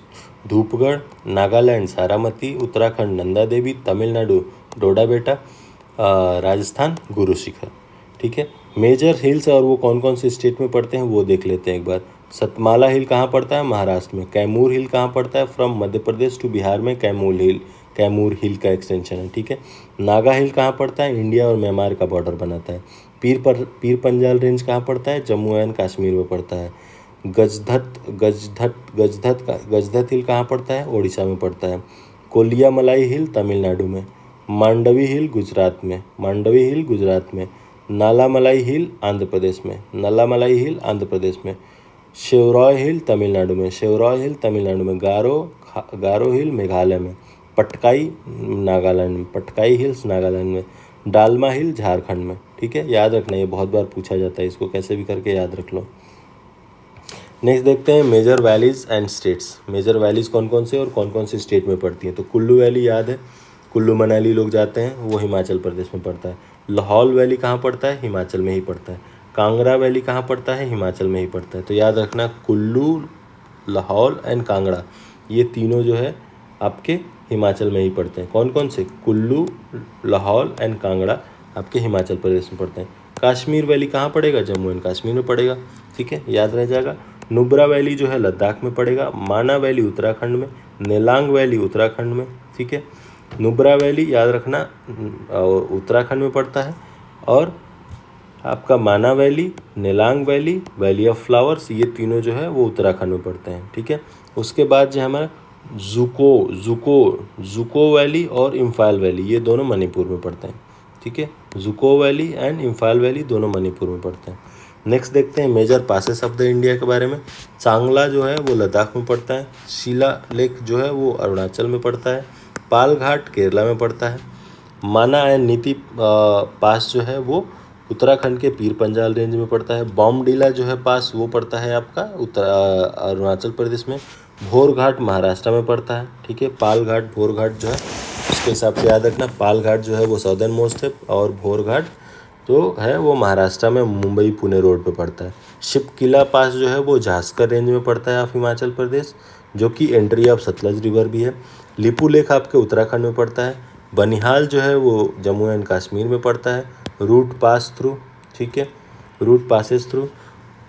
धूपगढ़, नागालैंड सारामती, उत्तराखंड नंदा देवी, तमिलनाडु डोडा बेटा, राजस्थान गुरु शिखर, ठीक है। मेजर हिल्स और वो कौन कौन से स्टेट में पड़ते हैं वो देख लेते हैं एक बार। सतमाला हिल कहाँ पड़ता है, महाराष्ट्र में। कैमूर हिल कहाँ पड़ता है, फ्रॉम मध्य प्रदेश टू बिहार में कैमूर हिल का एक्सटेंशन है, ठीक है। नागा हिल कहाँ पड़ता है, इंडिया और म्यांमार का बॉर्डर बनाता है। पीर पंजाल रेंज कहाँ पड़ता है, जम्मू एंड कश्मीर में पड़ता है। गजधत हिल कहाँ पड़ता है, ओडिशा में पड़ता है। कोलियामलाई हिल तमिलनाडु में। मांडवी हिल गुजरात में। नालामलाई हिल आंध्र प्रदेश में। शेवरॉय हिल तमिलनाडु में। गारो हिल मेघालय में। पटकाई हिल्स नागालैंड में। डालमा हिल झारखंड में, ठीक है। याद रखना, ये बहुत बार पूछा जाता है, इसको कैसे भी करके याद रख लो। नेक्स्ट देखते हैं major valleys and states. Major valleys कौन कौन से और कौन कौन से स्टेट में पड़ती हैं। तो कुल्लू वैली याद है, कुल्लू मनाली लोग जाते हैं, वो हिमाचल प्रदेश में पड़ता है। लाहौल वैली कहाँ पड़ता है, हिमाचल में ही पड़ता है। कांगड़ा वैली कहाँ पड़ता है, हिमाचल में ही पड़ता है। तो याद रखना कुल्लू, लाहौल एंड कांगड़ा, ये तीनों जो है आपके हिमाचल में ही पड़ते हैं। कौन कौन से, कुल्लू, लाहौल एंड कांगड़ा आपके हिमाचल प्रदेश में पड़ते हैं। काश्मीर वैली कहाँ पड़ेगा, जम्मू एंड कश्मीर में पड़ेगा, ठीक है, याद रह जाएगा। नुब्रा वैली जो है लद्दाख में पड़ेगा। माना वैली उत्तराखंड में। नेलांग वैली उत्तराखंड में, ठीक है। नुब्रा वैली याद रखना उत्तराखंड में पड़ता है, और आपका माना valley, Nelang valley, valley of flowers, ये तीनों जो है वो उत्तराखंड में पड़ते हैं, ठीक है। उसके बाद जो हमारा जुको वैली और इम्फाल वैली, ये दोनों मणिपुर में पड़ते हैं, ठीक है। Dzukou valley and Imphal valley दोनों मणिपुर में पड़ते हैं। नेक्स्ट देखते हैं major passes of the India के बारे में। चांगला जो है वो लद्दाख में पड़ता है। शीला लेक जो है वो अरुणाचल में पड़ता है। पाल घाट केरला में पड़ता है। माना एंड नीति पास जो है वो उत्तराखंड के पीर पंजाल रेंज में पड़ता है। बॉमडीला जो है पास वो पड़ता है आपका अरुणाचल प्रदेश में। भोर घाट महाराष्ट्र में पड़ता है, ठीक है। पाल घाट भोर घाट जो है उसके हिसाब से याद रखना, पाल घाट जो है वो साउदर्न मोस्ट है और भोर घाट जो है वो महाराष्ट्र में मुंबई पुणे रोड पे पड़ता है। शिपकिला पास जो है वो झांसकर रेंज में पड़ता है ऑफ हिमाचल प्रदेश, जो कि एंट्री ऑफ सतलज रिवर भी है। लिपू लेक आपके उत्तराखंड में पड़ता है। बनिहाल जो है वो जम्मू एंड कश्मीर में पड़ता है। रूट पास थ्रू, ठीक है, रूट पासेस थ्रू।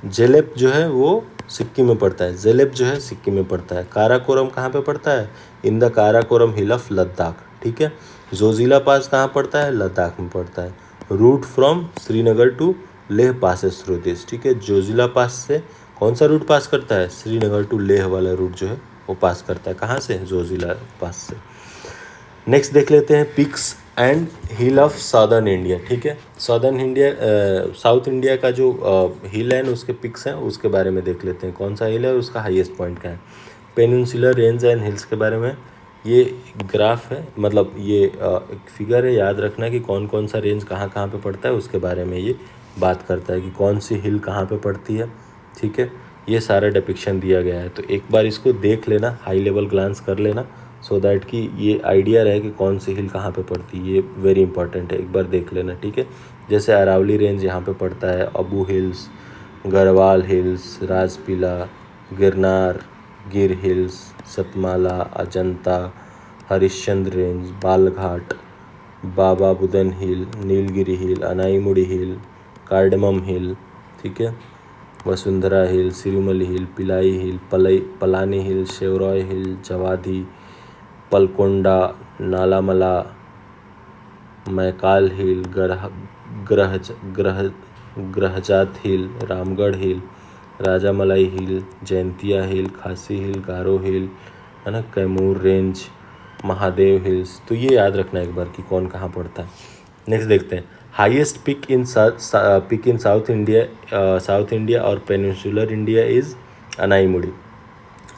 जेलेप जो है वो सिक्किम में पड़ता है। जेलेप जो है सिक्किम में पड़ता है। काराकोरम कहाँ पे पड़ता है? In the Karakoram hill of Ladakh, ठीक है। जोजिला पास कहाँ पड़ता है? लद्दाख में पड़ता है। Route from Srinagar to Leh passes through this, ठीक है। जोजिला पास से कौन सा रूट पास करता है? श्रीनगर टू लेह वाला रूट जो है वो पास करता है। कहाँ से? जोजिला पास से। नेक्स्ट देख लेते हैं peaks and hill of southern India, ठीक है। साउदर्न इंडिया साउथ इंडिया का जो हिल है उसके पिक्स हैं उसके बारे में देख लेते हैं। कौन सा हिल है और उसका हाईएस्ट पॉइंट क्या है। पेनिनसुलर रेंज एंड हिल्स के बारे में ये ग्राफ है, मतलब ये एक फिगर है, याद रखना कि कौन कौन सा रेंज कहाँ कहाँ पे पड़ता है उसके बारे में ये बात करता है कि कौन सी हिल कहाँ पे पड़ती है, ठीक है। ये सारा डिपिक्शन दिया गया है, तो एक बार इसको देख लेना, हाई लेवल ग्लांस कर लेना, सो दैट कि ये आइडिया रहे कि कौन सी हिल कहाँ पे पड़ती है। ये वेरी इंपॉर्टेंट है, एक बार देख लेना, ठीक है। जैसे अरावली रेंज यहाँ पे पड़ता है, अबू हिल्स, गढ़वाल हिल्स, राजपीला, गिरनार, गिर हिल्स, सतमाला, अजंता, हरिश्चंद्र रेंज, बालघाट, बाबा बुदन हिल, नीलगिरी हिल, अनाईमुड़ी हिल, कार्डमम हिल, ठीक है, वसुंधरा हिल, सिरुमली हिल, पिलाई हिल, पलानी हिल, शेवरॉय हिल, जवादी, पलकोंडा, नालामला, मैकाल हिल, ग्रहजात हिल, रामगढ़ हिल, राजामलाई हिल, जैंतिया हिल, खासी हिल, गारो हिल, है ना, कैमूर रेंज, महादेव हिल्स। तो ये याद रखना एक बार कि कौन कहाँ पड़ता है। नेक्स्ट देखते हैं highest peak in South India और peninsular India is Anamudi.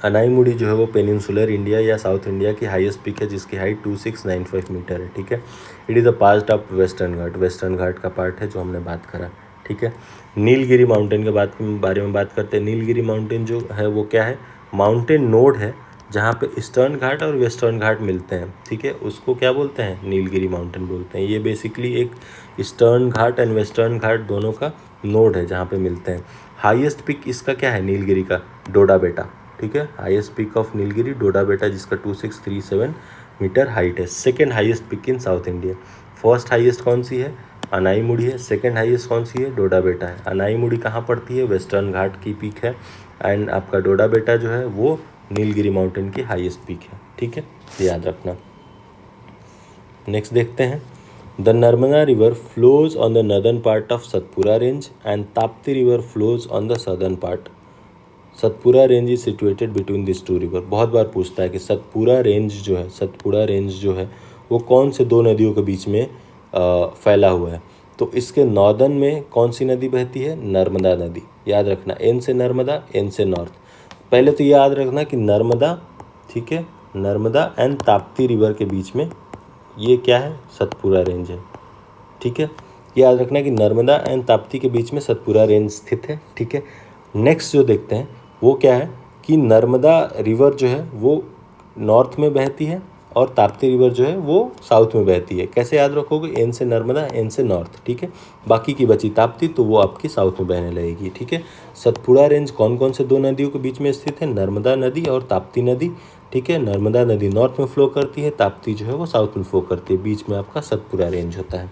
Anamudi जो है वो पेनिनसुलर इंडिया या साउथ इंडिया की हाईएस्ट पिक है, जिसकी हाइट 2695 मीटर है, ठीक है। It is a part of western Ghat का पार्ट है जो हमने बात करा, ठीक है। नीलगिरी माउंटेन के बारे में बात करते हैं। नीलगिरी माउंटेन जो है वो क्या है? माउंटेन नोड है जहाँ पे ईस्टर्न घाट और वेस्टर्न घाट मिलते हैं, ठीक है। उसको क्या बोलते हैं? नीलगिरी माउंटेन बोलते हैं। ये बेसिकली एक ईस्टर्न घाट एंड वेस्टर्न घाट दोनों का नोड है जहाँ पे मिलते हैं। हाईएस्ट पिक इसका क्या है नीलगिरी का? डोडा बेटा, ठीक है। हाईएस्ट पिक ऑफ नीलगिरी डोडा बेटा, जिसका 2637 मीटर हाइट है। Second highest peak in South India. First highest कौन सी है? अनाईमुड़ी है। सेकेंड हाईएस्ट कौन सी है? डोडा बेटा है। अनाईमुड़ी कहाँ पड़ती है? वेस्टर्न घाट की पीक है। एंड आपका डोडा बेटा जो है वो नीलगिरी माउंटेन की हाईएस्ट पीक है, ठीक है, याद रखना। नेक्स्ट देखते हैं the Narmada river flows on the northern part of Satpura range and Tapti river flows on the southern part. Satpura range is situated between this two river. बहुत बार पूछता है कि सतपुरा रेंज जो है वो कौन से दो नदियों के बीच में फैला हुआ है। तो इसके नॉर्दर्न में कौन सी नदी बहती है? नर्मदा नदी। याद रखना, एन से नर्मदा, एन से नॉर्थ। पहले तो याद रखना कि नर्मदा, ठीक है, नर्मदा एंड ताप्ती रिवर के बीच में ये क्या है? सतपुरा रेंज है, ठीक है। याद रखना कि नर्मदा एंड ताप्ती के बीच में सतपुरा रेंज स्थित है, ठीक है। नेक्स्ट जो देखते हैं वो क्या है कि नर्मदा रिवर जो है वो नॉर्थ में बहती है और ताप्ती रिवर जो है वो साउथ में बहती है। कैसे याद रखोगे? एन से नर्मदा, एन से नॉर्थ, ठीक है। बाकी की बची ताप्ती तो वो आपकी साउथ में बहने लगेगी, ठीक है। सतपुरा रेंज कौन कौन से दो नदियों के बीच में स्थित है? नर्मदा नदी और ताप्ती नदी, ठीक है। नर्मदा नदी नॉर्थ में फ्लो करती है, ताप्ती जो है वो साउथ में फ्लो करती है, बीच में आपका सतपुरा रेंज होता है।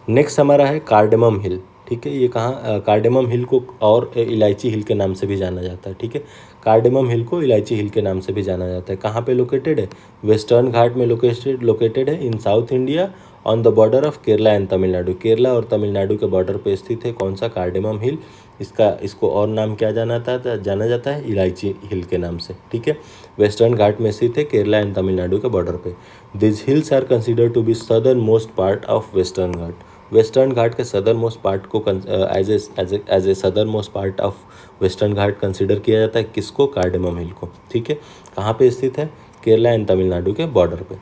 नेक्स्ट हमारा है कार्डेमम हिल, ठीक है। ये कहाँ? कार्डेमम हिल को और इलायची हिल के नाम से भी जाना जाता है, ठीक है। कार्डेमम हिल को इलायची हिल के नाम से भी जाना जाता है। कहाँ पे लोकेटेड है? वेस्टर्न घाट में लोकेटेड है in South India on the border of Kerala and Tamil Nadu, Kerala और तमिलनाडु के बॉर्डर पे स्थित है कौन सा? Cardamom hill. इसको और नाम क्या जाना जाता है? इलायची हिल के नाम से, ठीक है। वेस्टर्न घाट में स्थित है केरला एंड तमिलनाडु के बॉर्डर पे। This hills are consider to be southern most part of western Ghat, western Ghat के सदर्न मोस्ट पार्ट को as a southern most part of western Ghat consider किया जाता है। किसको? कार्डेमम हिल को, ठीक है। कहाँ पे स्थित है? केरला एंड तमिलनाडु के बॉर्डर पे।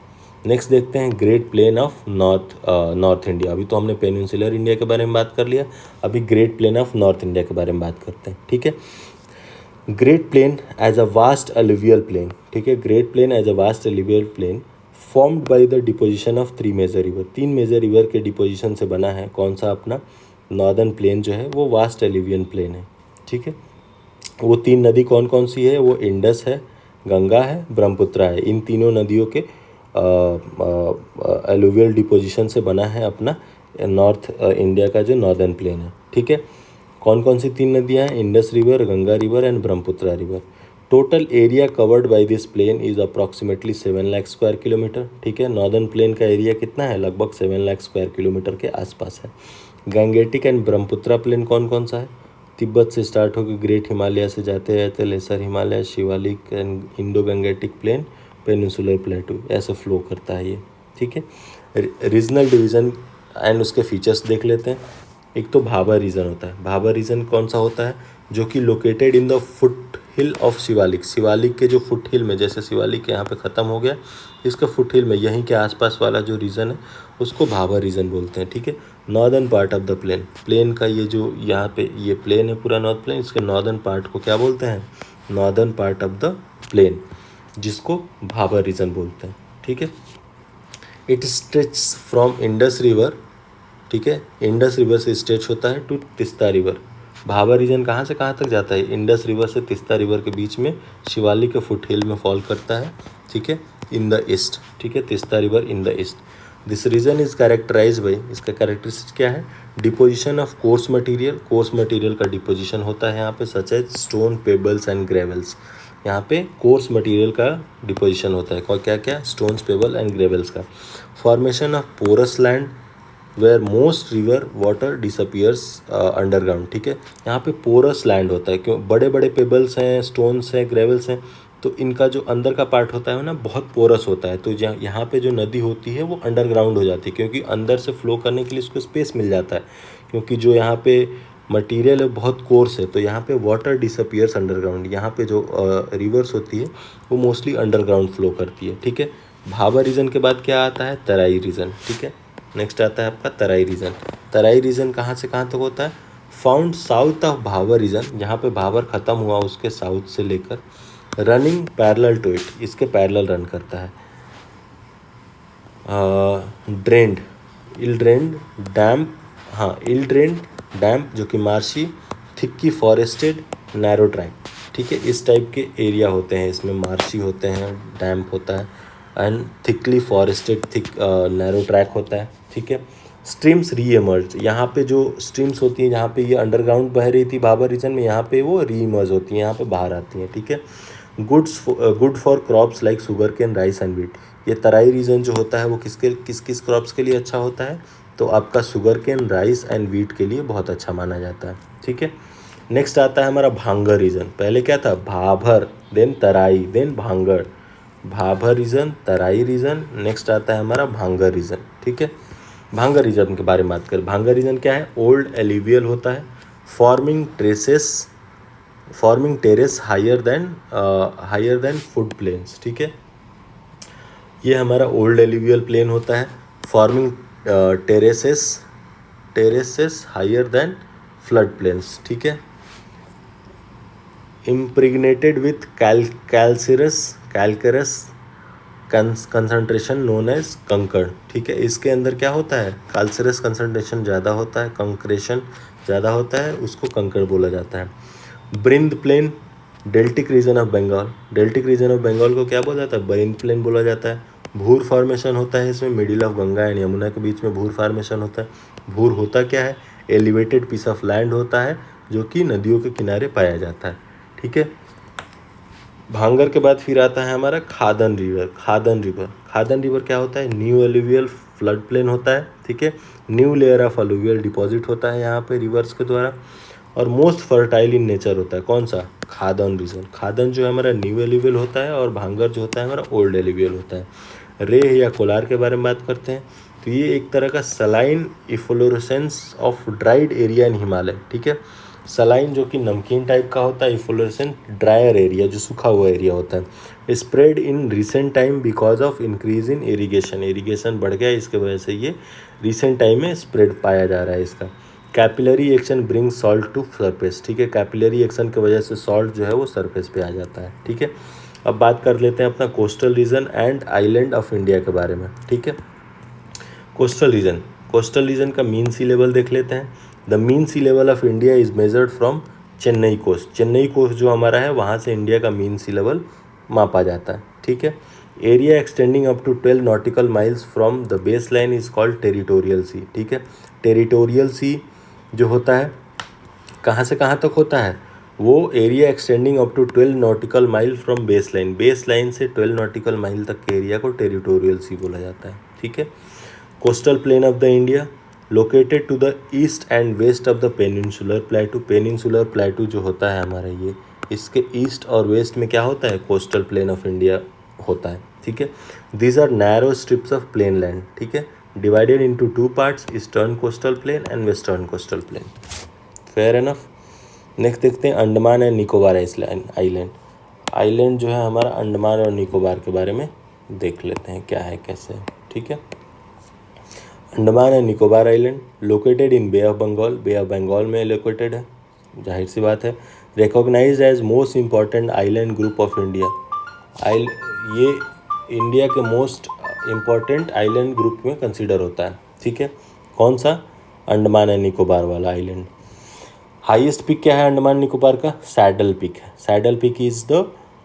नेक्स्ट देखते हैं great plain of north India. अभी तो हमने पेनिनसुलर इंडिया के बारे में बात कर लिया, अभी great plain of north India के बारे में बात करते हैं, ठीक है। Great plain as a vast alluvial plain, ठीक है। Great plain as a vast alluvial plain formed by the deposition of 3 major river, 3 major river के डिपोजिशन से बना है कौन सा? अपना नॉर्दर्न प्लेन जो है वो वास्ट एलिवियन प्लेन है, ठीक है। वो 3 नदी कौन कौन सी है? वो इंडस है, गंगा है, ब्रह्मपुत्रा है। इन तीनों नदियों के एलुवियल डिपोजिशन से बना है अपना नॉर्थ इंडिया का जो नॉर्दर्न प्लेन है, ठीक है। कौन कौन सी 3 नदियाँ हैं? Indus river, Ganga river and Brahmaputra river. Total area covered by this plain is approximately 7 lakh square kilometre, ठीक है। नॉर्दर्न प्लेन का एरिया कितना है? लगभग 7 लाख स्क्वायर किलोमीटर के आसपास है। गंगेटिक एंड ब्रह्मपुत्रा प्लेन कौन कौन सा है? तिब्बत से स्टार्ट होकर ग्रेट हिमालय से जाते जाते lesser Himalaya, Shivalik and Indo Gangetic plain, peninsular plateau, ऐसे फ्लो करता है ये, ठीक है। रीजनल डिवीज़न एंड उसके फीचर्स देख लेते हैं। एक तो भाबर रीजन होता है। भाबर रीजन कौन सा होता है? जो कि located in the foot hill of Shivalik, Shivalik के जो फुट हिल में, जैसे शिवालिक यहाँ पे ख़त्म हो गया, इसका फुट हिल में यहीं के आसपास वाला जो रीजन है उसको भाबर रीजन बोलते हैं, ठीक है। Northern part of the plain, plain का ये जो यहाँ पे ये प्लेन है पूरा नॉर्थ प्लेन, इसके नॉर्दर्न पार्ट को क्या बोलते हैं? Northern part of the plain, जिसको भाबर रीजन बोलते हैं, ठीक है। It stretch from Indus river, ठीक है, इंडस रिवर से स्ट्रेच होता है to Teesta river. Bhabar region कहाँ से कहाँ तक जाता है? इंडस रिवर से तिस्ता रिवर के बीच में शिवालिक के फुट हिल में फॉल करता है, ठीक है, इन द ईस्ट, ठीक है, Teesta river in the east. This region is characterize by, इसका कैरेक्टरिस्टिक क्या है? Deposition of coarse material, coarse material का डिपोजिशन होता है यहाँ पे, such as stone, pebbles and gravels. यहाँ पे कोर्स मटेरियल का डिपोजिशन होता है, क्या क्या? स्टोन्स, पेबल एंड ग्रेवल्स का। Formation of porous land where most river water disappears underground, ठीक है। यहाँ पे पोरस लैंड होता है, क्यों? बड़े बड़े पेबल्स हैं, स्टोन्स हैं, ग्रेवल्स हैं, तो इनका जो अंदर का पार्ट होता है ना बहुत पोरस होता है। तो यहाँ पे जो नदी होती है वो अंडरग्राउंड हो जाती है, क्योंकि अंदर से फ्लो करने के लिए इसको स्पेस मिल जाता है, क्योंकि जो यहाँ पे मटीरियल है बहुत कोर्स है, तो यहाँ पे वाटर डिसअपियर्स अंडरग्राउंड। यहाँ पे जो रिवर्स होती है वो मोस्टली अंडरग्राउंड फ्लो करती है, ठीक है। भाबर रीजन के बाद क्या आता है? तराई रीजन, ठीक है। नेक्स्ट आता है आपका तराई रीजन। तराई रीजन कहाँ से कहाँ तक होता है? Found south of Bhabar region, जहाँ पे भाबर ख़त्म हुआ उसके साउथ से लेकर रनिंग पैरेलल टू इट, इसके पैरेलल रन करता है। ड्रेंड, इल ड्रेंड डैम्प, हाँ इल ड्रेंड डैम्प, जो कि मार्शी, थिक्की फॉरेस्टेड, नैरो ट्रैक, ठीक है। इस टाइप के एरिया होते हैं इसमें, मार्शी होते हैं, डैम्प होता है and thickly forested, thick narrow track होता है, ठीक है। स्ट्रीम्स री एमर्ज, यहाँ पे जो स्ट्रीम्स होती हैं, जहाँ पे ये अंडरग्राउंड बह रही थी भाबर रीजन में, यहाँ पे वो री इमर्ज होती हैं, यहाँ पे बाहर आती हैं, ठीक है। Good for crops like sugar cane, rice and wheat. ये तराई रीजन जो होता है वो किस किस क्रॉप्स के लिए अच्छा होता है? तो आपका sugar cane, rice and wheat के लिए बहुत अच्छा माना जाता है, ठीक है। नेक्स्ट आता है हमारा भांगर रीजन। पहले क्या था? भाभर, देन तराई, देन भांगर। भाभर रीजन, तराई रीजन, नेक्स्ट आता है हमारा भांगर रीजन, ठीक है। भांगर रीजन के बारे में बात करें, भांगर रीजन क्या है? ओल्ड एलिवियल होता है, forming terrace higher than flood plains, ठीक है। ये हमारा ओल्ड एलिवियल प्लेन होता है, forming terraces higher than flood plains, ठीक है। Impregnated with calcareous concentration known as kankar, ठीक है। इसके अंदर क्या होता है? कैल्सरस कंसंट्रेशन ज़्यादा होता है, कंक्रेशन ज़्यादा होता है, उसको कंकड़ बोला जाता है। Barind plain, deltaic region of Bengal, deltaic region of Bengal को क्या बोला जाता है? ब्रिंद प्लेन बोला जाता है। भूर फॉर्मेशन होता है इसमें, middle of Ganga and Yamuna के बीच में भूर फॉर्मेशन होता है। भूर होता क्या है? एलिवेटेड पीस ऑफ लैंड होता है जो कि नदियों के किनारे पाया जाता है, ठीक है। भांगर के बाद फिर आता है हमारा खादन रिवर। खादन रिवर क्या होता है? न्यू एलुवियल फ्लड प्लेन होता है, ठीक है। New layer of alluvial deposit होता है यहाँ पे रिवर्स के द्वारा, और मोस्ट फर्टाइल इन नेचर होता है कौन सा, खादन रीजन। खादन जो है हमारा न्यू एलिवियल होता है और भांगर जो होता है हमारा ओल्ड एलिवियल होता है। रेह या कोलार के बारे में बात करते हैं, तो ये एक तरह का saline efflorescence of dried area in Himalaya, ठीक है। सलाइन जो कि नमकीन टाइप का होता है, इफ्लोरेसेंट ड्रायर एरिया जो सूखा हुआ एरिया होता है। Spread in recent time because of increase in irrigation, irrigation बढ़ गया इसके वजह से ये रिसेंट टाइम में स्प्रेड पाया जा रहा है इसका। Capillary action bring salt to surface, ठीक है। कैपिलरी एक्शन की वजह से सॉल्ट जो है वो सरफेस पे आ जाता है, ठीक है। अब बात कर लेते हैं अपना coastal region and island of India के बारे में, ठीक है। कोस्टल रीजन का मीन सी लेवल देख लेते हैं। The mean sea level of India is measured from Chennai coast, Chennai coast जो हमारा है वहाँ से इंडिया का मीन सी लेवल मापा जाता है, ठीक है। Area extending up to 12 nautical miles from the base line is called territorial sea, ठीक है। टेरिटोरियल सी जो होता है कहाँ से कहाँ तक होता है, वो area extending up to 12 nautical mile from base line से 12 नॉटिकल माइल तक के एरिया को टेरिटोरियल सी बोला जाता है, ठीक है। Coastal plain of the India located to the east and west of the peninsular plateau जो होता है हमारा ये, इसके ईस्ट और वेस्ट में क्या होता है, कोस्टल प्लेन ऑफ इंडिया होता है, ठीक है। These are narrow strips of plain land, ठीक है, divided into 2 parts, eastern coastal plain and western coastal plain. Fair enough. Next देखते हैं अंडमान एंड निकोबार आइलैंड जो है हमारा अंडमान और निकोबार के बारे में देख लेते हैं क्या है कैसे है, ठीक है। Andaman and Nicobar island located in bay of Bengal में लोकेटेड है, जाहिर सी बात है। Recognized as most important island group of India, ये इंडिया के मोस्ट इम्पॉर्टेंट आइलैंड ग्रुप में कंसिडर होता है, ठीक है। कौन सा, अंडमान एंड निकोबार वाला आइलैंड। हाईएस्ट पीक क्या है अंडमान निकोबार का, सैडल पीक है। Saddle peak is the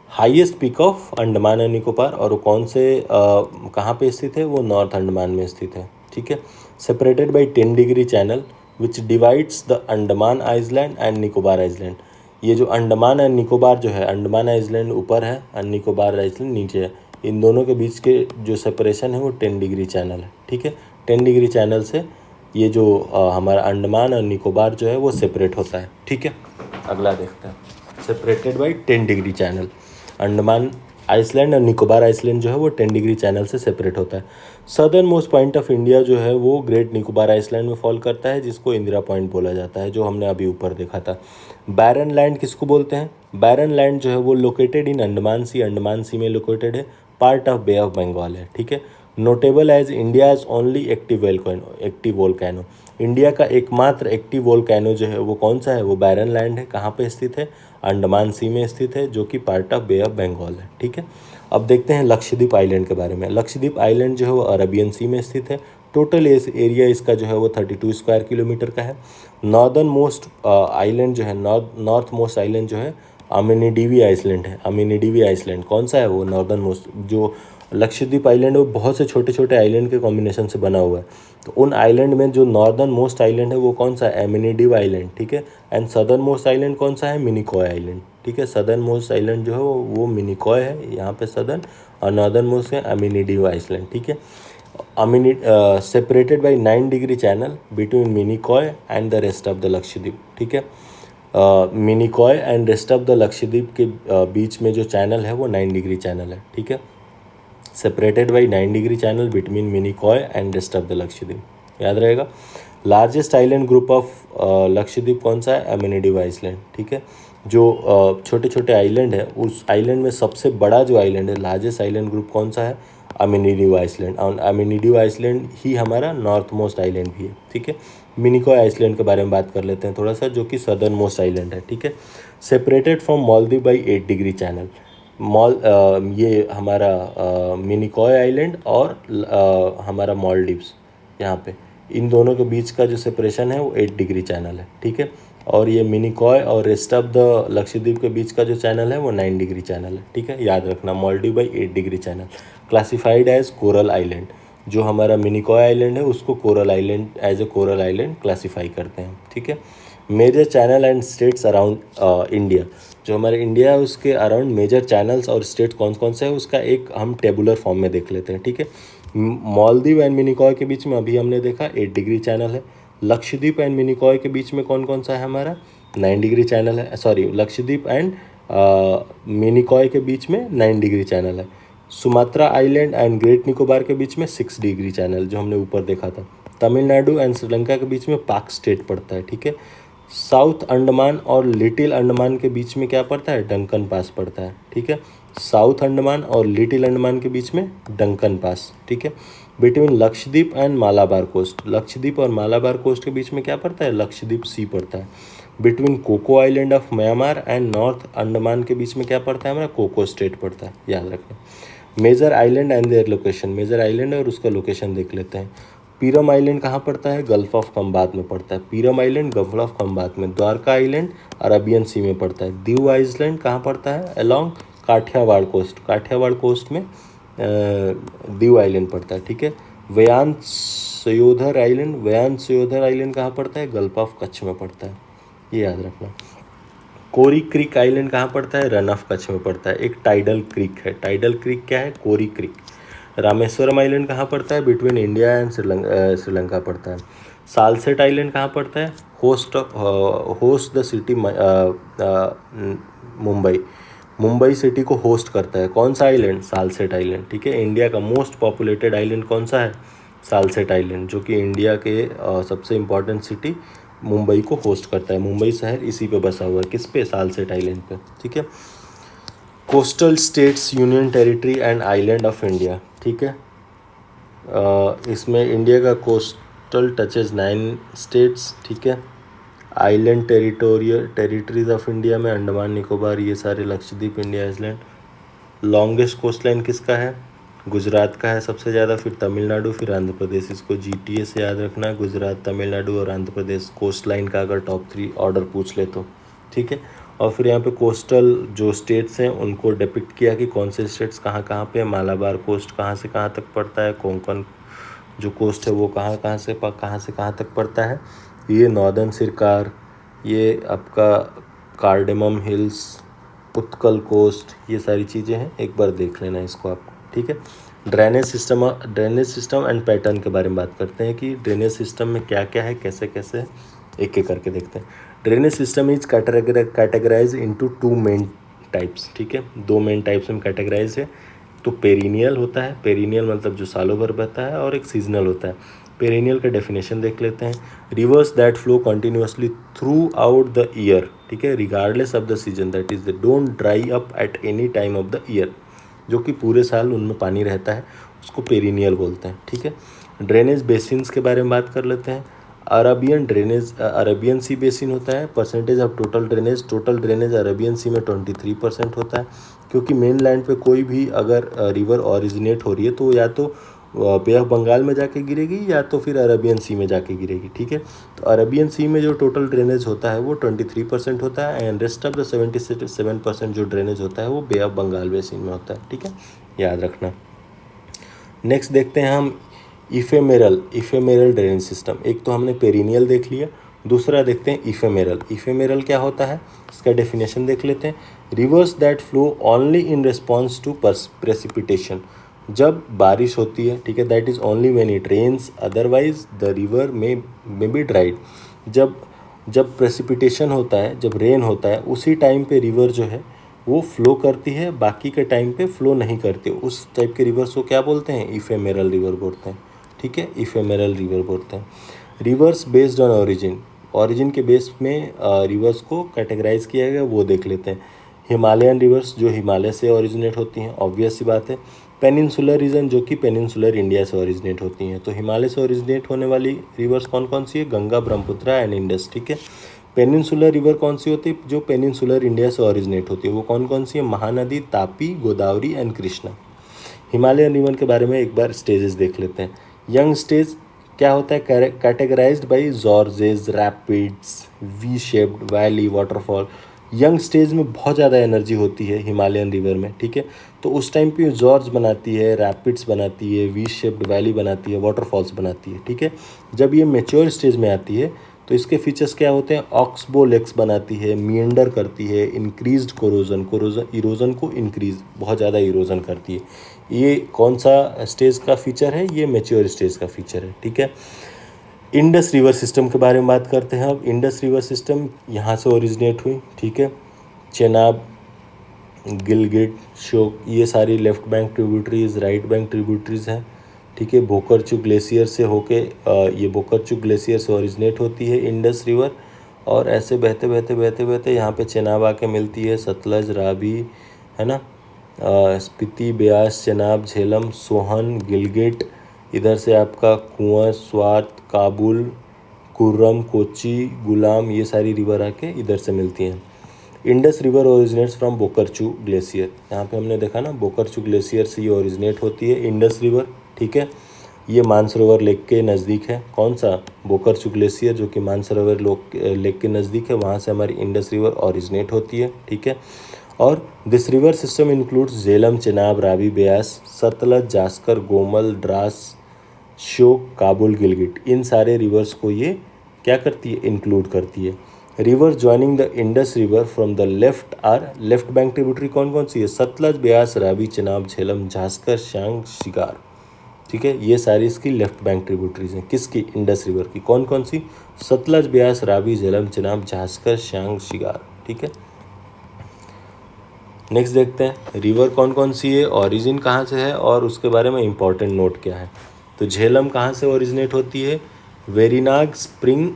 highest peak of Andaman and Nicobar, और वो कौन से कहाँ पे स्थित है, वो नॉर्थ अंडमान में स्थित है, ठीक है। Separated by 10 degree channel which divides the Andaman island and Nicobar island. ये जो अंडमान एंड निकोबार जो है, अंडमान आइलैंड ऊपर है और निकोबार आइलैंड नीचे है, इन दोनों के बीच के जो सेपरेशन है वो 10 डिग्री चैनल है, ठीक है। 10 डिग्री चैनल से ये जो हमारा अंडमान और निकोबार जो है वो सेपरेट होता है, ठीक है। अगला देखते हैं, separated by 10 degree channel. Andaman island और निकोबार आइसलैंड जो है वो 10 डिग्री चैनल से सेपरेट होता है। Southern most point of India जो है वो ग्रेट निकोबार आइसलैंड में फॉल करता है, जिसको इंदिरा पॉइंट बोला जाता है, जो हमने अभी ऊपर देखा था। बैरन लैंड किसको बोलते हैं, बैरन लैंड जो है वो लोकेटेड इन अंडमान सी में लोकेटेड है, part of bay of Bengal है, ठीक है। Notable as India's only active volcano, India का एकमात्र एक्टिव वोल्केनो जो है वो कौन सा है, वो बैरन लैंड है। कहाँ पे स्थित है, अंडमान सी में स्थित है, जो कि part of bay of Bengal है, ठीक है। अब देखते हैं लक्षद्वीप आइलैंड के बारे में। लक्षद्वीप आइलैंड जो है वो अरबियन सी में स्थित है। टोटल एरिया इसका जो है वो 32 स्क्वायर किलोमीटर का है। नॉर्दर्न मोस्ट आइलैंड जो है, नॉर्थ मोस्ट आइलैंड जो है अमिनिडीवी आइसलैंड है। अमिनिडीवी आइसलैंड कौन सा है, वो नॉर्दर्न मोस्ट। जो लक्षद्वीप आइलैंड है वो बहुत से छोटे छोटे आइलैंड के कॉम्बिनेशन से बना हुआ है, तो उन आइलैंड में जो नॉर्दर्न मोस्ट आइलैंड है वो कौन सा है, एमिनिडीव आइलैंड, ठीक है। एंड सदर्न मोस्ट आइलैंड कौन सा है, मिनिकॉय आइलैंड, ठीक है। सदर्न मोस्ट आइलैंड जो है वो मिनिकॉय है यहाँ पे सदर्न, और नॉर्दर्न मोस्ट है एमिनिडीव आइसलैंड, ठीक है। Separated by 9 degree channel between Minicoy and the rest of the Lakshadweep, ठीक है। Minicoy and rest of the Lakshadweep के बीच में जो चैनल है वो 9 डिग्री चैनल है, ठीक है। Separated by 9 degree channel between Minicoy and rest of the Lakshadweep, याद रहेगा। Largest island group of Lakshadweep कौन सा है, अमिनिडीव आइसलैंड, ठीक है। जो छोटे छोटे आइलैंड है उस आइलैंड में सबसे बड़ा जो आइलैंड है, लार्जेस्ट आइलैंड ग्रुप कौन सा है, अमिनिडीव आइसलैंड। और अमिनिडीव आइसलैंड ही हमारा नॉर्थ मोस्ट आइलैंड भी है, ठीक है। मिनिकॉय आइसलैंड के बारे में बात कर लेते हैं थोड़ा सा, जो कि सदर्न मोस्ट आइलैंड है, ठीक है। Separated from Maldives by 8 degree channel. ये हमारा मिनिकॉय आइलैंड और हमारा मालदीव्स, यहाँ पे इन दोनों के बीच का जो सेपरेशन है वो 8 डिग्री चैनल है, ठीक है। और ये मिनिकॉय और रेस्ट ऑफ द लक्षद्वीप के बीच का जो चैनल है वो 9 डिग्री चैनल है, ठीक है। याद रखना, Maldives by 8 degree channel. Classified as coral island, जो हमारा मिनिकॉय आइलैंड है उसको coral island as a coral island classify करते हैं, ठीक है। Major channel and states around India, जो हमारे इंडिया है उसके अराउंड मेजर चैनल्स और स्टेट्स कौन कौन से है उसका एक हम टेबुलर फॉर्म में देख लेते हैं, ठीक है। मालदीव एंड मिनिकॉय के बीच में अभी हमने देखा 8 डिग्री चैनल है। लक्षद्वीप एंड मिनिकॉय के बीच में कौन कौन सा है हमारा, 9 डिग्री चैनल है। सॉरी, लक्षद्वीप एंड मिनिकॉय के बीच में 9 डिग्री चैनल है। Sumatra island and great Nicobar के बीच में 6 डिग्री चैनल, जो हमने ऊपर देखा था। तमिलनाडु एंड श्रीलंका के बीच में पाक स्टेट पड़ता है, ठीक है। साउथ अंडमान और लिटिल अंडमान के बीच में क्या पड़ता है, डंकन पास पड़ता है, ठीक है। साउथ अंडमान और लिटिल अंडमान के बीच में डंकन पास, ठीक है। Between Lakshadweep and Malabar coast, Lakshadweep और मालाबार कोस्ट के बीच में क्या पड़ता है, लक्षद्वीप सी पड़ता है। Between Coco island of Myanmar and north Andaman के बीच में क्या पड़ता है हमारा, कोको स्टेट पड़ता है, याद रखना। Major island and their location, major island और उसका लोकेशन देख लेते हैं। पीरम आइलैंड कहाँ पड़ता है, गल्फ ऑफ खंबात में पड़ता है। पीरम आइलैंड गल्फ ऑफ खंबात में। द्वारका आइलैंड अरबियन सी में पड़ता है। दीव आइलैंड कहाँ पड़ता है, along Kathiawar coast, Kathiawar coast में दीव आइलैंड पड़ता है, ठीक है। वयांत सयोधर आइलैंड, वयांत सयोधर आइलैंड कहाँ पड़ता है, गल्फ ऑफ कच्छ में पड़ता है, ये याद रखना। कोरी क्रीक आइलैंड कहाँ पड़ता है, रन ऑफ कच्छ में पड़ता है। एक टाइडल क्रीक है, टाइडल क्रीक क्या है, कोरी क्रीक। रामेश्वरम आइलैंड कहाँ पड़ता है, बिटवीन इंडिया एंड श्रीलंका पड़ता है। सालसेट आइलैंड कहाँ पड़ता है, host the city Mumbai, Mumbai city को होस्ट करता है। कौन सा आइलैंड, सालसेट आइलैंड, ठीक है। इंडिया का मोस्ट पॉपुलेटेड आइलैंड कौन सा है, सालसेट आइलैंड, जो कि इंडिया के सबसे इम्पॉर्टेंट सिटी मुंबई को होस्ट करता है। मुंबई शहर इसी पे बसा हुआ है, किस पे, सालसेट आइलैंड पे, ठीक है। Coastal states, union territory and island of India, ठीक है। इसमें इंडिया का कोस्टल टचेज 9 स्टेट्स, ठीक है। आइलैंड टेरिटरीज ऑफ इंडिया में अंडमान निकोबार, ये सारे, Lakshadweep, India island. Longest coast line किसका है, गुजरात का है सबसे ज़्यादा, फिर तमिलनाडु, फिर आंध्र प्रदेश। इसको जीटीए से याद रखना, गुजरात, तमिलनाडु और आंध्र प्रदेश कोस्ट लाइन का अगर टॉप 3 ऑर्डर पूछ ले तो, ठीक है। और फिर यहाँ पे कोस्टल जो स्टेट्स हैं उनको डिपिक्ट किया कि कौन से स्टेट्स कहाँ कहाँ पे। मालाबार कोस्ट कहाँ से कहाँ तक पड़ता है, कोंकण जो कोस्ट है वो कहाँ से कहाँ तक पड़ता है, ये नॉर्दर्न सिरकार, ये आपका कार्डेमम हिल्स, उत्कल कोस्ट, ये सारी चीज़ें हैं, एक बार देख लेना इसको आपको, ठीक है। ड्रेनेज सिस्टम एंड पैटर्न के बारे में बात करते हैं कि ड्रेनेज सिस्टम में क्या क्या है, कैसे कैसे, एक एक करके देखते हैं। Drainage system is categorize into 2 main types, ठीक है। 2 मेन टाइप्स में कैटेगराइज है। तो पेरिनियल होता है, पेरिनियल मतलब जो सालों भर बहता है, और एक सीजनल होता है। पेरिनियल का डेफिनेशन देख लेते हैं। Rivers that flow continuously through out the year, ठीक है, regardless of the season, that is the don't dry up at any time of the year, जो कि पूरे साल उनमें पानी रहता है, उसको पेरिनियल बोलते हैं, ठीक है। ड्रेनेज बेसिन्स के बारे में बात कर लेते हैं। अरबियन सी बेसिन होता है। Percentage of total drainage Arabian Sea में 23% होता है, क्योंकि मेन लैंड पे कोई भी अगर रिवर ओरिजिनेट हो रही है तो या तो बे ऑफ बंगाल में जाके गिरेगी या तो फिर अरबियन सी में जाके गिरेगी, ठीक है। तो अरबियन सी में जो टोटल ड्रेनेज होता है वो 23% होता है, एंड रेस्ट ऑफ द 77% जो ड्रेनेज होता है वो बे ऑफ बंगाल बेसिन में होता है, ठीक है, याद रखना। नेक्स्ट देखते हैं हम इफेमेरल ड्रेनेज सिस्टम। एक तो हमने पेरिनियल देख लिया, दूसरा देखते हैं इफेमेरल। इफेमेरल क्या होता है, इसका डेफिनेशन देख लेते हैं। Rivers that flow only in response to precipitation, जब बारिश होती है, ठीक है, that is only when it rains, otherwise the river में बी ड्राइड। जब प्रेसिपिटेशन होता है, जब रेन होता है, उसी टाइम पे रिवर जो है वो फ्लो करती है, बाकी के टाइम पे फ्लो नहीं करती। उस टाइप के रिवर्स को क्या बोलते हैं, इफेमेरल रिवर बोलते हैं, ठीक है, इफेमेरल रिवर बोलते हैं। रिवर्स बेस्ड ऑन ओरिजिन के बेस में रिवर्स को कैटेगराइज किया गया, वो देख लेते हैं। हिमालयन रिवर्स जो हिमालय से ओरिजिनेट होती हैं, ऑब्वियस सी बात है। पेनिनसुलर रीजन जो कि पेनिनसुलर इंडिया से ओरिजिनेट होती हैं। तो हिमालय से ओरिजिनेट होने वाली रिवर्स कौन कौन सी है, गंगा, ब्रह्मपुत्र एंड इंडस, ठीक है। पेनिनसुलर रिवर कौन सी होती है, जो पेनिनसुलर इंडिया से ओरिजिनेट होती है, वो कौन कौन सी है, Mahanadi, Tapi, Godavari and Krishna. Himalayan river के बारे में एक बार स्टेजेस देख लेते हैं। यंग स्टेज क्या होता है, categorized by gorges, rapids, V shaped valley, waterfall. Young stage में बहुत ज़्यादा एनर्जी होती है हिमालयन रिवर में, ठीक है। तो उस टाइम पे जॉर्ज बनाती है, रैपिड्स बनाती है, वी शेप्ड वैली बनाती है, वाटरफॉल्स बनाती है, ठीक है। जब ये मेच्योर स्टेज में आती है तो इसके फीचर्स क्या होते हैं, ऑक्सबो लेक्स बनाती है, मिएंडर करती है, इंक्रीज्ड कोरोजन इरोजन को इंक्रीज, बहुत ज़्यादा इरोजन करती है। ये कौन सा स्टेज का फीचर है, ये मैच्योर स्टेज का फीचर है, ठीक है। इंडस रिवर सिस्टम के बारे में बात करते हैं अब। इंडस रिवर सिस्टम यहाँ से ओरिजिनेट हुई, ठीक है। चेनाब, गिलगिट, श्योक, ये सारी left bank tributaries, right bank tributaries हैं, ठीक है। बोकरचू ग्लेशियर से होके ये बोकरचू ग्लेशियर से ओरिजिनेट होती है इंडस रिवर, और ऐसे बहते बहते बहते बहते यहाँ पे चेनाब आके मिलती है, सतलज, रावी, है ना, स्पीति, ब्यास, चेनाब, झेलम, सोहन, गिलगिट, इधर से आपका कुआं, स्वात, काबुल, कुर्रम, कोची, गुलाम, ये सारी रिवर आके इधर से मिलती हैं। Indus river originates from Bokarchu glacier, यहाँ पे हमने देखा ना, बोकरचू ग्लेशियर से ये ओरिजिनेट होती है इंडस रिवर, ठीक है। ये मानसरोवर लेक के नज़दीक है, कौन सा, बोकरचू ग्लेशियर, जो कि मानसरोवर लेक के नज़दीक है, वहाँ से हमारी इंडस रिवर ओरिजिनेट होती है, ठीक है। और this river system includes Jhelum, Chenab, Ravi, Beas, Sutlej, Zaskar, Gomal, Dras, Shyok, Kabul, Gilgit, इन सारे रिवर्स को ये क्या करती है, इंक्लूड करती है। River joining the Indus river from the left are, left bank tributary कौन कौन सी है, सतलज, ब्यास, रावी, चेनाब, झेलम, झांसकर, शांग, शिगार, ठीक है। ये सारी इसकी लेफ्ट बैंक ट्रिब्यूटरीज हैं, किसकी, इंडस रिवर की। कौन कौन सी, सतलज, ब्यास, रावी, झेलम, चेनाब, झांसकर, शांग, शिगार, ठीक है। नेक्स्ट देखते हैं रिवर कौन कौन सी है, ओरिजिन कहाँ से है, और उसके बारे में इंपॉर्टेंट नोट क्या है। तो झेलम कहाँ से ओरिजिनेट होती है, वेरीनाग स्प्रिंग,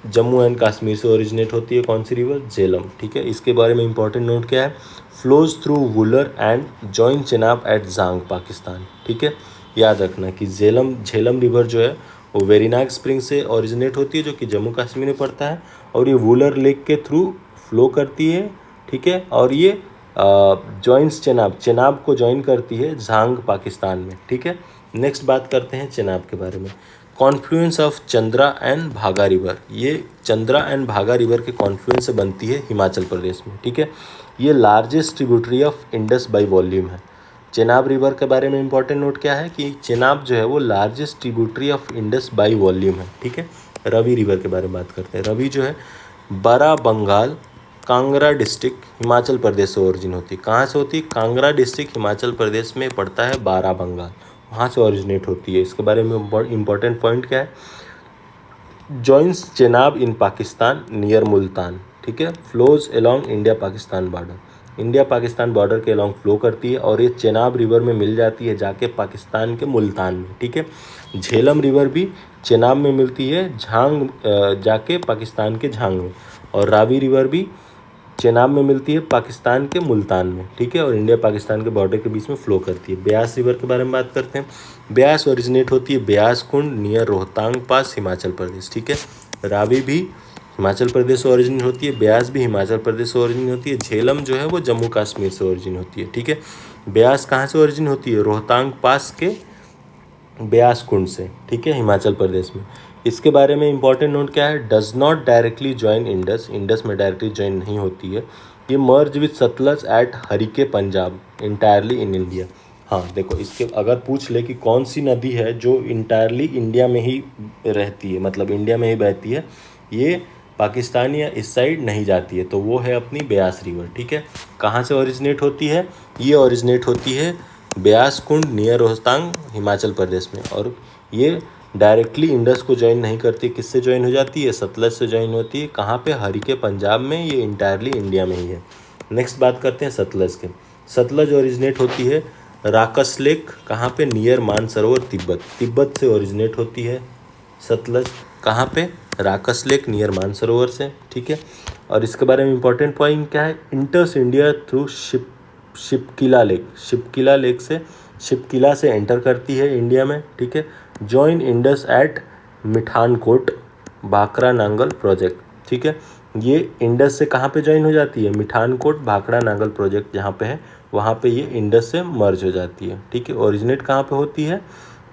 जम्मू एंड कश्मीर से ओरिजिनेट होती है, कौन सी रिवर, झेलम, ठीक है। इसके बारे में इंपॉर्टेंट नोट क्या है, flows through Wular and join Chenab at Jhang, Pakistan, ठीक है। याद रखना कि झेलम रिवर जो है वो वेरीनाग स्प्रिंग से ओरिजिनेट होती है, जो कि जम्मू कश्मीर में पड़ता है, और ये वुलर लेक के थ्रू फ्लो करती है, ठीक है। और ये जॉइंस चेनाब को जॉइन करती है झांग, पाकिस्तान में, ठीक है। नेक्स्ट बात करते हैं चेनाब के बारे में। कॉन्फ्लुएंस ऑफ चंद्रा एंड भागा रिवर, ये चंद्रा एंड भागा रिवर के कॉन्फ्लुएंस से बनती है हिमाचल प्रदेश में, ठीक है। ये largest tributary of Indus by volume है। चेनाब रिवर के बारे में इंपॉर्टेंट नोट क्या है कि चेनाब जो है वो largest tributary of Indus by volume है, ठीक है। रवि रिवर के बारे में बात करते हैं। रवि जो है बड़ा बंगाल, कांगड़ा डिस्ट्रिक्ट, हिमाचल प्रदेश से ओरिजिन होती है। कहाँ से होती है, कांगड़ा डिस्ट्रिक्ट हिमाचल प्रदेश में पड़ता है, बारा बंगाल, वहाँ से ओरिजिनेट होती है। इसके बारे में इंपॉर्टेंट पॉइंट क्या है, जॉइंस चेनाब इन पाकिस्तान नियर मुल्तान, ठीक है। Flows along India Pakistan border, India Pakistan border के अलोंग फ्लो करती है, और ये चेनाब रिवर में मिल जाती है जाके पाकिस्तान के मुल्तान में, ठीक है। झेलम रिवर भी चेनाब में मिलती है, झांग जाके पाकिस्तान के झांग में, और रावी रिवर भी चेनाब में मिलती है, पाकिस्तान के मुल्तान में, ठीक है। और इंडिया पाकिस्तान के बॉर्डर के बीच में फ्लो करती है। ब्यास रिवर के बारे में बात करते हैं। ब्यास ओरिजिनेट होती है ब्यास कुंड नियर रोहतांग पास, हिमाचल प्रदेश, ठीक है। रावी भी हिमाचल प्रदेश से ओरिजिन होती है, ब्यास भी हिमाचल प्रदेश से ओरिजिन होती है। झेलम जो है वो जम्मू कश्मीर से ओरिजिन होती है, ठीक है। ब्यास कहाँ से ओरिजिन होती है, रोहतांग पास के ब्यास कुंड से, ठीक है, हिमाचल प्रदेश में। इसके बारे में इंपॉर्टेंट नोट क्या है, does not directly join Indus, Indus में डायरेक्टली ज्वाइन नहीं होती है। ये merge with Sutlej at Harike Punjab entirely in India. हाँ देखो, इसके अगर पूछ ले कि कौन सी नदी है जो इंटायरली इंडिया में ही रहती है, मतलब इंडिया में ही बहती है, ये पाकिस्तान या इस साइड नहीं जाती है, तो वो है अपनी ब्यास रिवर, ठीक है। कहाँ से ओरिजिनेट होती है, ये ओरिजिनेट होती है ब्यास कुंड नियर रोहतांग, हिमाचल प्रदेश में, और ये डायरेक्टली इंडस को ज्वाइन नहीं करती, किससे ज्वाइन हो जाती है, सतलज से ज्वाइन होती है। कहाँ पे, हरिके पंजाब में, ये इंटायरली इंडिया में ही है। नेक्स्ट बात करते हैं सतलज के। सतलज ओरिजिनेट होती है राकस लेक, कहाँ पे, नियर मानसरोवर, तिब्बत, तिब्बत से ओरिजिनेट होती है सतलज। कहाँ पे, राकस लेक नियर मानसरोवर से, ठीक है। और इसके बारे में इंपॉर्टेंट पॉइंट क्या है, इंटर्स India through Shipki La lake, Shipki La lake से, शिपकिला से एंटर करती है इंडिया में, ठीक है। Join Indus at Mithankot Bhakra Nangal project, ठीक है। ये इंडस से कहाँ पे ज्वाइन हो जाती है, मिठानकोट भाखड़ा नांगल प्रोजेक्ट जहाँ पे है, वहाँ पे ये इंडस से मर्ज हो जाती है, ठीक है। ओरिजिनेट कहाँ पे होती है,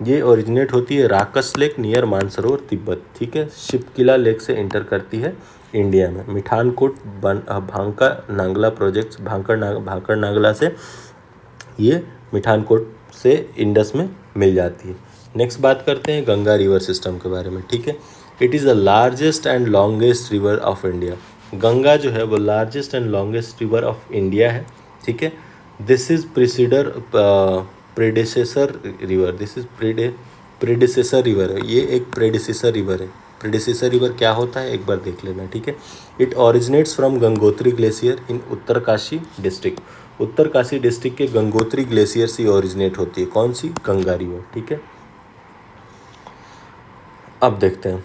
ये ओरिजिनेट होती है राकस लेक नियर मानसरोवर, तिब्बत, ठीक है। शिपकिला लेक से एंटर करती है इंडिया में। मिठानकोट भांकर नांगला प्रोजेक्ट, भांकर नांगला से ये मिठानकोट से इंडस में मिल जाती है। नेक्स्ट बात करते हैं गंगा रिवर सिस्टम के बारे में, ठीक है। It is the largest and longest river of India. Ganga जो है वो largest and longest river of India है, ठीक है। This is प्रेडेसेसर river, this is प्रेडेसेसर river है, ये एक प्रेडेसेसर रिवर है। प्रेडेसेसर रिवर क्या होता है एक बार देख लेना, ठीक है। It originates from Gangotri glacier in Uttarkashi district. Uttarkashi district के गंगोत्री ग्लेशियर से ओरिजिनेट होती है, कौन सी? गंगा रिवर, ठीक है। अब देखते हैं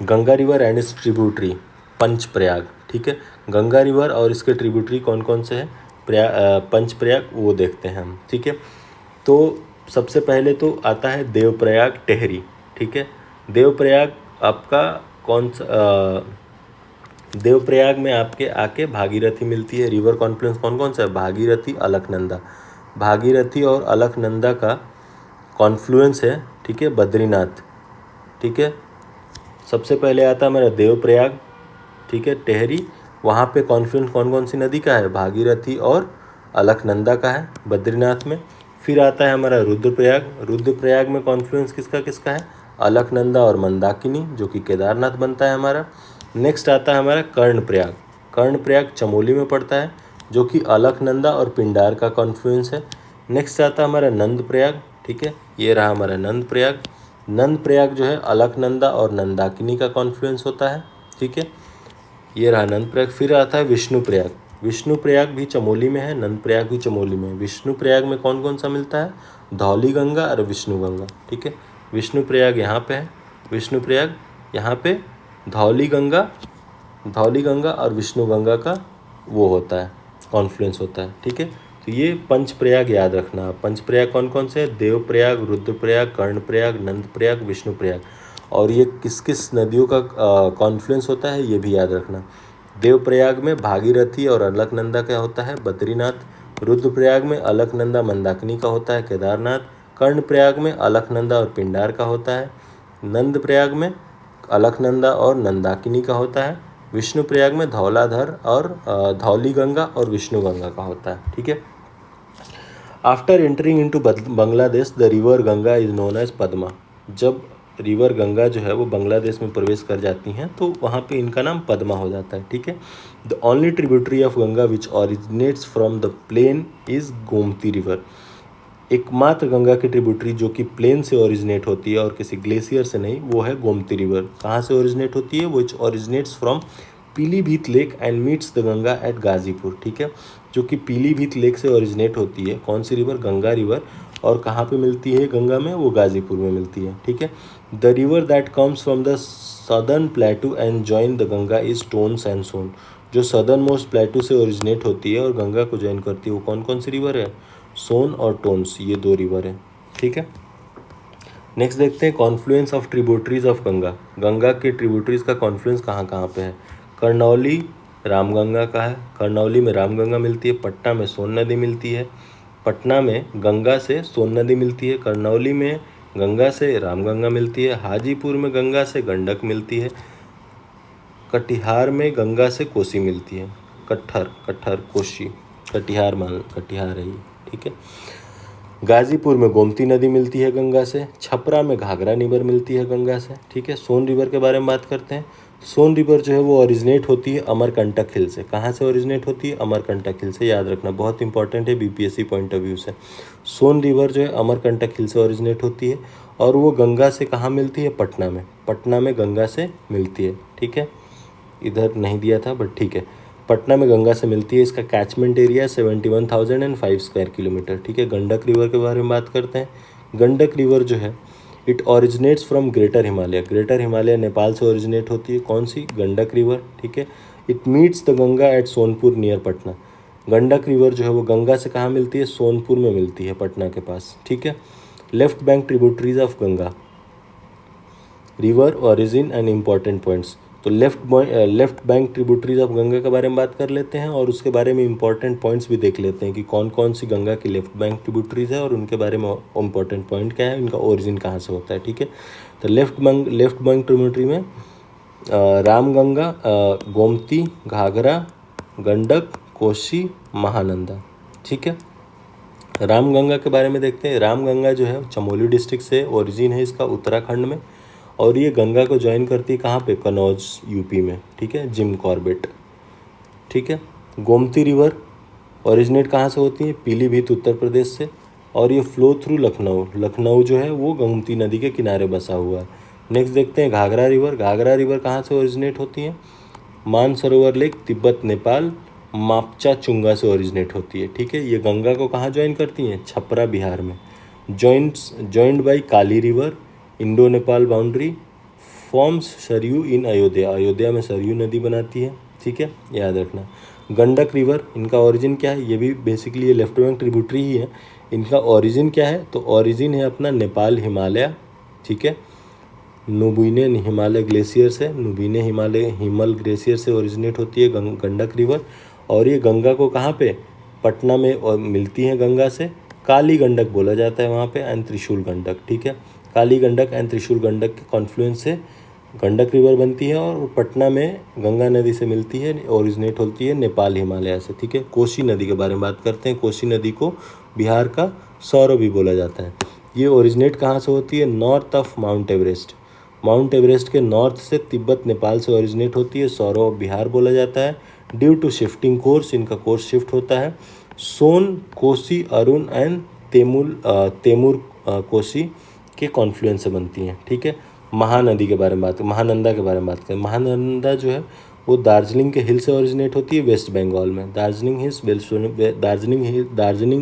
Ganga river and it's tributary Panchprayag, ठीक है। गंगा रिवर और इसके ट्रिब्यूटरी कौन कौन से हैं? पंचप्रयाग, वो देखते हैं हम, ठीक है। तो सबसे पहले तो आता है देवप्रयाग टेहरी, ठीक है। देवप्रयाग आपका कौन सा देवप्रयाग में आपके आके भागीरथी मिलती है। रिवर कॉन्फ्लुएंस कौन कौन सा है? भागीरथी, अलकनंदा। भागीरथी और अलकनंदा का कॉन्फ्लुएंस है, ठीक है, बद्रीनाथ, ठीक है। सबसे पहले आता है हमारा देवप्रयाग, ठीक है, टेहरी। वहाँ पे कॉन्फ्लुएंस कौन कौन सी नदी का है? भागीरथी और अलकनंदा का है बद्रीनाथ में। फिर आता है हमारा रुद्रप्रयाग। रुद्रप्रयाग में कॉन्फ्लुएंस किसका किसका है? अलकनंदा और मंदाकिनी, जो कि केदारनाथ बनता है हमारा। नेक्स्ट आता है हमारा कर्णप्रयाग। कर्णप्रयाग चमोली में पड़ता है, जो कि अलकनंदा और पिंडार का कॉन्फ्लुएंस है। नेक्स्ट आता है हमारा नंदप्रयाग, ठीक है, ये रहा हमारा नंदप्रयाग। नंदप्रयाग जो है अलकनंदा और नंदाकिनी का कॉन्फ्लुएंस होता है, ठीक है, ये रहा नंदप्रयाग। फिर आता है विष्णुप्रयाग। विष्णुप्रयाग भी चमोली में है, नंदप्रयाग भी चमोली में है। विष्णुप्रयाग में कौन कौन सा मिलता है? धौली गंगा और विष्णु गंगा, ठीक है। विष्णुप्रयाग यहाँ पे है, विष्णुप्रयाग यहाँ पे धौली गंगा और विष्णु गंगा का वो होता है, कॉन्फ्लुएंस होता है, ठीक है। तो ये पंचप्रयाग याद रखना। पंचप्रयाग कौन कौन से हैं? देवप्रयाग, रुद्रप्रयाग, कर्णप्रयाग, नंदप्रयाग, विष्णुप्रयाग। और ये किस किस नदियों का कॉन्फ्लुएंस होता है ये भी याद रखना। देवप्रयाग में भागीरथी और अलकनंदा का होता है बद्रीनाथ। रुद्रप्रयाग में अलकनंदा मंदाकिनी का होता है केदारनाथ। कर्णप्रयाग में अलकनंदा और पिंडार का होता है। नंदप्रयाग में अलकनंदा और नंदाकिनी का होता है। विष्णुप्रयाग में धौलाधर और धौली गंगा और विष्णु गंगा का होता है, ठीक है। After entering into Bangladesh the river Ganga is known as Padma. जब रिवर गंगा जो है वो बांग्लादेश में प्रवेश कर जाती हैं तो वहाँ पे इनका नाम पद्मा हो जाता है, ठीक है। The only tributary of Ganga which originates from the plain is Gomti river. एकमात्र गंगा की ट्रिब्यूटरी जो कि प्लेन से ओरिजिनेट होती है और किसी ग्लेशियर से नहीं, वो है गोमती रिवर। कहाँ से ओरिजिनेट होती है? Which originates from Pilibhit lake and meets the Ganga at Ghazipur, ठीक है। जो कि पीलीभीत लेक से ओरिजिनेट होती है, कौन सी रिवर? गंगा रिवर। और कहाँ पे मिलती है गंगा में? वो गाजीपुर में मिलती है, ठीक है। The river that comes from the southern plateau and join the Ganga is Tons and Son. जो सदर्न मोस्ट प्लेटू से ओरिजिनेट होती है और गंगा को जॉइन करती है वो कौन कौन सी रिवर है? सोन और टोन्स, ये दो रिवर है, ठीक है। नेक्स्ट देखते हैं Confluence of tributaries of Ganga. Ganga के ट्रिब्यूटरीज का कॉन्फ्लुएंस कहाँ कहाँ पे है? करनौली रामगंगा का है, करनौली में रामगंगा मिलती है। पटना में सोन नदी मिलती है, पटना में गंगा से सोन नदी मिलती है। करनौली में गंगा से रामगंगा मिलती है। हाजीपुर में गंगा से गंडक मिलती है। कटिहार में गंगा से कोसी मिलती है। कट्ठर कोसी, कटिहार है ये, ठीक है। गाजीपुर में गोमती नदी मिलती है गंगा से। छपरा में घाघरा रिवर मिलती है गंगा से, ठीक है। सोन रिवर के बारे में बात करते हैं। सोन रिवर जो है वो ओरिजिनेट होती है अमरकंटक हिल से। कहाँ से ओरिजिनेट होती है? अमरकंटक हिल से, याद रखना, बहुत इंपॉर्टेंट है बीपीएससी पॉइंट ऑफ व्यू से। सोन रिवर जो है अमरकंटक हिल से ओरिजिनेट होती है और वो गंगा से कहाँ मिलती है? पटना में, पटना में गंगा से मिलती है, ठीक है। इधर नहीं दिया था बट ठीक है, पटना में गंगा से मिलती है। इसका कैचमेंट एरिया 71,005 स्क्वायर किलोमीटर, ठीक है। गंडक रिवर के बारे में बात करते हैं। गंडक रिवर जो है it originates from greater Himalaya. Greater Himalaya Nepal से ओरिजिनेट होती है, कौन सी? गंडक रिवर, ठीक है। It meets the Ganga at Sonpur near Patna. Gandak river जो है वो गंगा से कहाँ मिलती है? सोनपुर में मिलती है, पटना के पास, ठीक है। Left bank tributaries of Ganga, river origin and important points. तो left bank tributaries of Ganga के बारे में बात कर लेते हैं और उसके बारे में इंपॉर्टेंट पॉइंट्स भी देख लेते हैं कि कौन कौन सी गंगा की लेफ्ट बैंक ट्रिब्यूटरीज है और उनके बारे में इंपॉर्टेंट पॉइंट क्या है, इनका ओरिजिन कहाँ से होता है, ठीक है। तो लेफ्ट बैंक ट्रिब्यूटरी में रामगंगा, गोमती, घाघरा, गंडक, कोसी, महानंदा, ठीक है। रामगंगा के बारे में देखते हैं। रामगंगा जो है चमोली डिस्ट्रिक्ट से ओरिजिन है इसका, उत्तराखंड में। और ये गंगा को ज्वाइन करती है कहाँ पे, कन्नौज यूपी में, ठीक है, जिम कॉर्बेट, ठीक है। गोमती रिवर ओरिजिनेट कहाँ से होती है, पीलीभीत उत्तर प्रदेश से, और ये फ्लो थ्रू लखनऊ, लखनऊ जो है वो गोमती नदी के किनारे बसा हुआ है। नेक्स्ट देखते हैं घाघरा रिवर, घाघरा रिवर कहाँ से ओरिजिनेट होती है, मानसरोवर लेक, तिब्बत नेपाल, मापचा चुंगा से ओरिजिनेट होती है, ठीक है। ये गंगा को कहाँ ज्वाइन करती हैं, छपरा बिहार में। Joined by Kali river, Indo Nepal boundary, forms Saryu in Ayodhya, Ayodhya में सरयू नदी बनाती है, ठीक है, याद रखना। गंडक रिवर, इनका ओरिजिन क्या है, ये भी बेसिकली ये लेफ्ट बैंक ट्रिब्यूटरी ही है। इनका ओरिजिन क्या है, तो ओरिजिन है अपना नेपाल हिमालय, ठीक है। नुबीने हिमालय ग्लेशियर से, नुबीने हिमालय हिमल ग्लेशियर से ओरिजिनेट होती है गंडक रिवर। और ये गंगा को कहाँ पे, पटना में और मिलती है गंगा से, काली गंडक बोला जाता है वहाँ पे, एंड त्रिशूल गंडक, ठीक है। काली गंडक एंड त्रिशूल गंडक के कॉन्फ्लुएंस से गंडक रिवर बनती है और पटना में गंगा नदी से मिलती है, ओरिजिनेट होती है नेपाल हिमालय से, ठीक है। कोसी नदी के बारे में बात करते हैं। कोसी नदी को बिहार का सौरव भी बोला जाता है। ये ओरिजिनेट कहाँ से होती है, north of mount Everest, mount Everest के नॉर्थ से तिब्बत नेपाल से ओरिजिनेट होती है, सौरव बिहार बोला जाता है। ड्यू टू शिफ्टिंग कोर्स, इनका कोर्स शिफ्ट होता है। सोन, कोसी, अरुण एंड तेमूर कोसी के कॉन्फ्लुएंस से बनती हैं, ठीक है। महानदी के बारे में बात, महानंदा के बारे में बात करें। महानंदा जो है वो दार्जिलिंग के हिल से ओरिजिनेट होती है, वेस्ट बंगाल में। दार्जिलिंग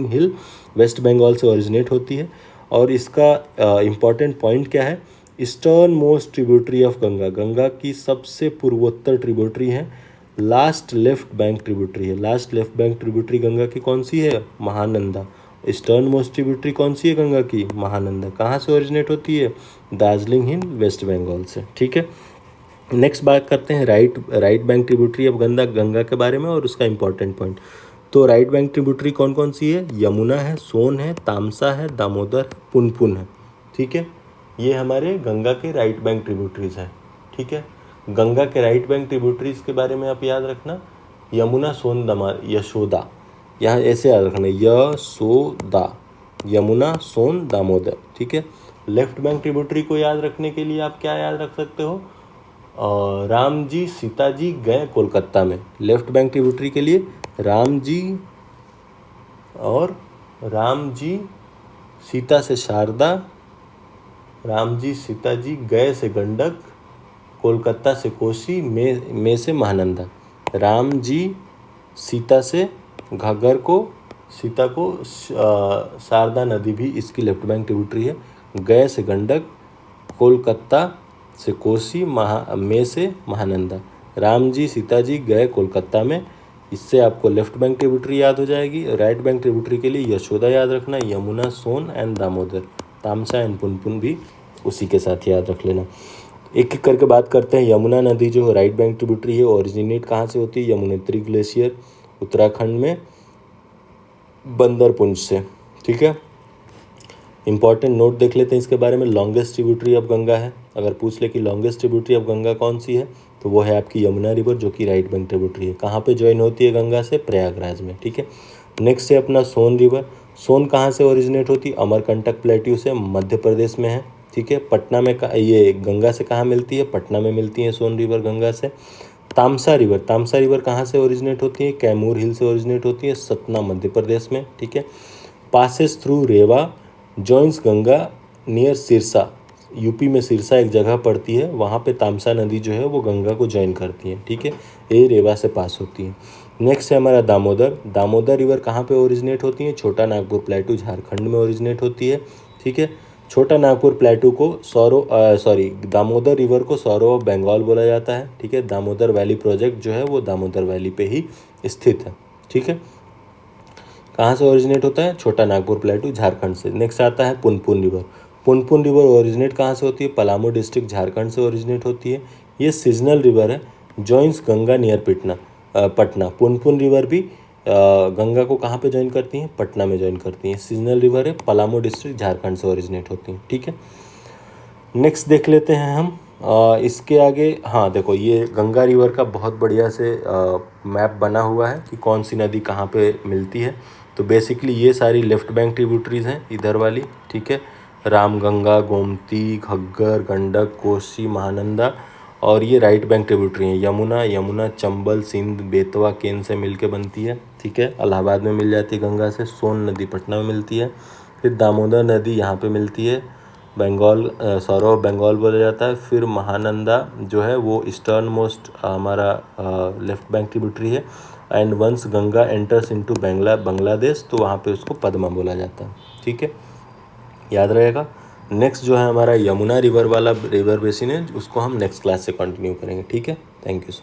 हिल वेस्ट बंगाल से ओरिजिनेट होती है। और इसका इम्पॉर्टेंट पॉइंट क्या है, eastern most tributary of Ganga, Ganga की सबसे पूर्वोत्तर ट्रिब्यूटरी है। लास्ट लेफ्ट बैंक ट्रिब्यूटरी है, last left bank tributary Ganga की कौन सी है, महानंदा। ईस्टर्न मोस्ट ट्रिब्यूटरी कौन सी है गंगा की, महानंदा। कहाँ से ओरिजिनेट होती है, दार्जिलिंग हिल वेस्ट बंगाल से, ठीक है। नेक्स्ट बात करते हैं right bank tributary of Ganga के बारे में और उसका इंपॉर्टेंट पॉइंट। तो राइट बैंक ट्रिब्यूटरी कौन कौन सी है, यमुना है, सोन है, तामसा है, दामोदर, पुनपुन है, ठीक है। ये हमारे गंगा के राइट बैंक ट्रिब्यूटरीज हैं, ठीक है। गंगा के राइट बैंक ट्रिब्यूटरीज के बारे में आप याद रखना, यमुना, सोन, यशोदा, यहाँ ऐसे याद रखना, यशोदा, यमुना, सोन, दामोदर, ठीक है। लेफ्ट बैंक ट्रिब्यूटरी को याद रखने के लिए आप क्या याद रख सकते हो, राम जी सीता जी गए कोलकाता में। लेफ्ट बैंक ट्रिब्यूटरी के लिए राम जी सीता से शारदा, राम जी सीता जी गए से गंडक, कोलकाता से कोसी, में से महानंदा। राम जी सीता से घाघर को, सीता को शारदा नदी भी इसकी लेफ्ट बैंक ट्रिब्यूटरी है। गए से गंडक, कोलकाता से कोसी, में से महानंदा। राम जी सीता जी गए कोलकाता में, इससे आपको लेफ्ट बैंक ट्रिब्यूटरी याद हो जाएगी। राइट बैंक ट्रिब्यूटरी के लिए यशोदा याद रखना, यमुना, सोन and Damodar, Tamsa and Punpun भी उसी के साथ याद रख लेना। एक एक करके बात करते हैं। यमुना नदी जो राइट बैंक ट्रिब्यूटरी है, ओरिजिनेट कहाँ से होती है, यमुनोत्री ग्लेशियर उत्तराखंड में बंदरपुंज से, ठीक है। इंपॉर्टेंट नोट देख लेते हैं इसके बारे में। लॉन्गेस्ट ट्रिब्यूटरी ऑफ गंगा है, अगर पूछ ले कि लॉन्गेस्ट ट्रिब्यूटरी ऑफ गंगा कौन सी है, तो वो है आपकी यमुना रिवर, जो कि राइट बैंक ट्रिब्यूटरी है। कहाँ पे ज्वाइन होती है गंगा से, प्रयागराज में, ठीक है। नेक्स्ट है अपना सोन रिवर। सोन कहाँ से ओरिजिनेट होती है, अमरकंटक प्लेट्यू से, मध्य प्रदेश में है, ठीक है। पटना में ये गंगा से कहाँ मिलती है, पटना में मिलती है सोन रिवर गंगा से। तामसा रिवर कहाँ से ओरिजिनेट होती है, कैमूर हिल से ओरिजिनेट होती है, सतना मध्य प्रदेश में, ठीक है। Passes through Rewa, joins Ganga near Sirsa, UP में सिरसा एक जगह पड़ती है, वहाँ पे तामसा नदी जो है वो गंगा को ज्वाइन करती है, ठीक है। ये रेवा से पास होती है। नेक्स्ट है हमारा दामोदर रिवर कहाँ पे ओरिजिनेट होती है, छोटा नागपुर प्लेटू झारखंड में ओरिजिनेट होती है, ठीक है। छोटा नागपुर प्लेटू को दामोदर रिवर को सौरव ऑफ बंगाल बोला जाता है, ठीक है। दामोदर वैली प्रोजेक्ट जो है वो दामोदर वैली पे ही स्थित है, ठीक है। कहाँ से ओरिजिनेट होता है, छोटा नागपुर प्लेटू झारखंड से। नेक्स्ट आता है पुनपुन रिवर ओरिजिनेट कहाँ से होती है, पलामू डिस्ट्रिक्ट झारखंड से ओरिजिनेट होती है। ये सीजनल रिवर है, joins Ganga near Patna. Punpun river भी गंगा को कहाँ पे ज्वाइन करती हैं, पटना में ज्वाइन करती हैं। सीजनल रिवर है, पलामू डिस्ट्रिक्ट झारखंड से ओरिजिनेट होती हैं, ठीक है। नेक्स्ट देख लेते हैं हम इसके आगे। हाँ देखो, ये गंगा रिवर का बहुत बढ़िया से मैप बना हुआ है कि कौन सी नदी कहाँ पे मिलती है। तो बेसिकली ये सारी लेफ्ट बैंक ट्रिब्यूटरीज हैं इधर वाली, ठीक है। रामगंगा, गोमती, घग्गर, गंडक, कोसी, महानंदा, और ये राइट बैंक ट्रिब्यूटरी हैं। यमुना चंबल, सिंध, बेतवा, केन से मिलके बनती है, ठीक है। इलाहाबाद में मिल जाती है गंगा से। सोन नदी पटना में मिलती है। फिर दामोदर नदी यहाँ पे मिलती है, बंगाल, सौरव बंगाल बोला जाता है। फिर महानंदा जो है वो ईस्टर्न मोस्ट हमारा लेफ्ट बैंक ट्रिब्यूटरी है। And once Ganga enters into Bangladesh, तो वहाँ पे उसको पद्मा बोला जाता है, ठीक है, याद रहेगा। नेक्स्ट जो है हमारा यमुना रिवर वाला रिवर बेसिन है, उसको हम नेक्स्ट क्लास से कंटिन्यू करेंगे, ठीक है। Thank you so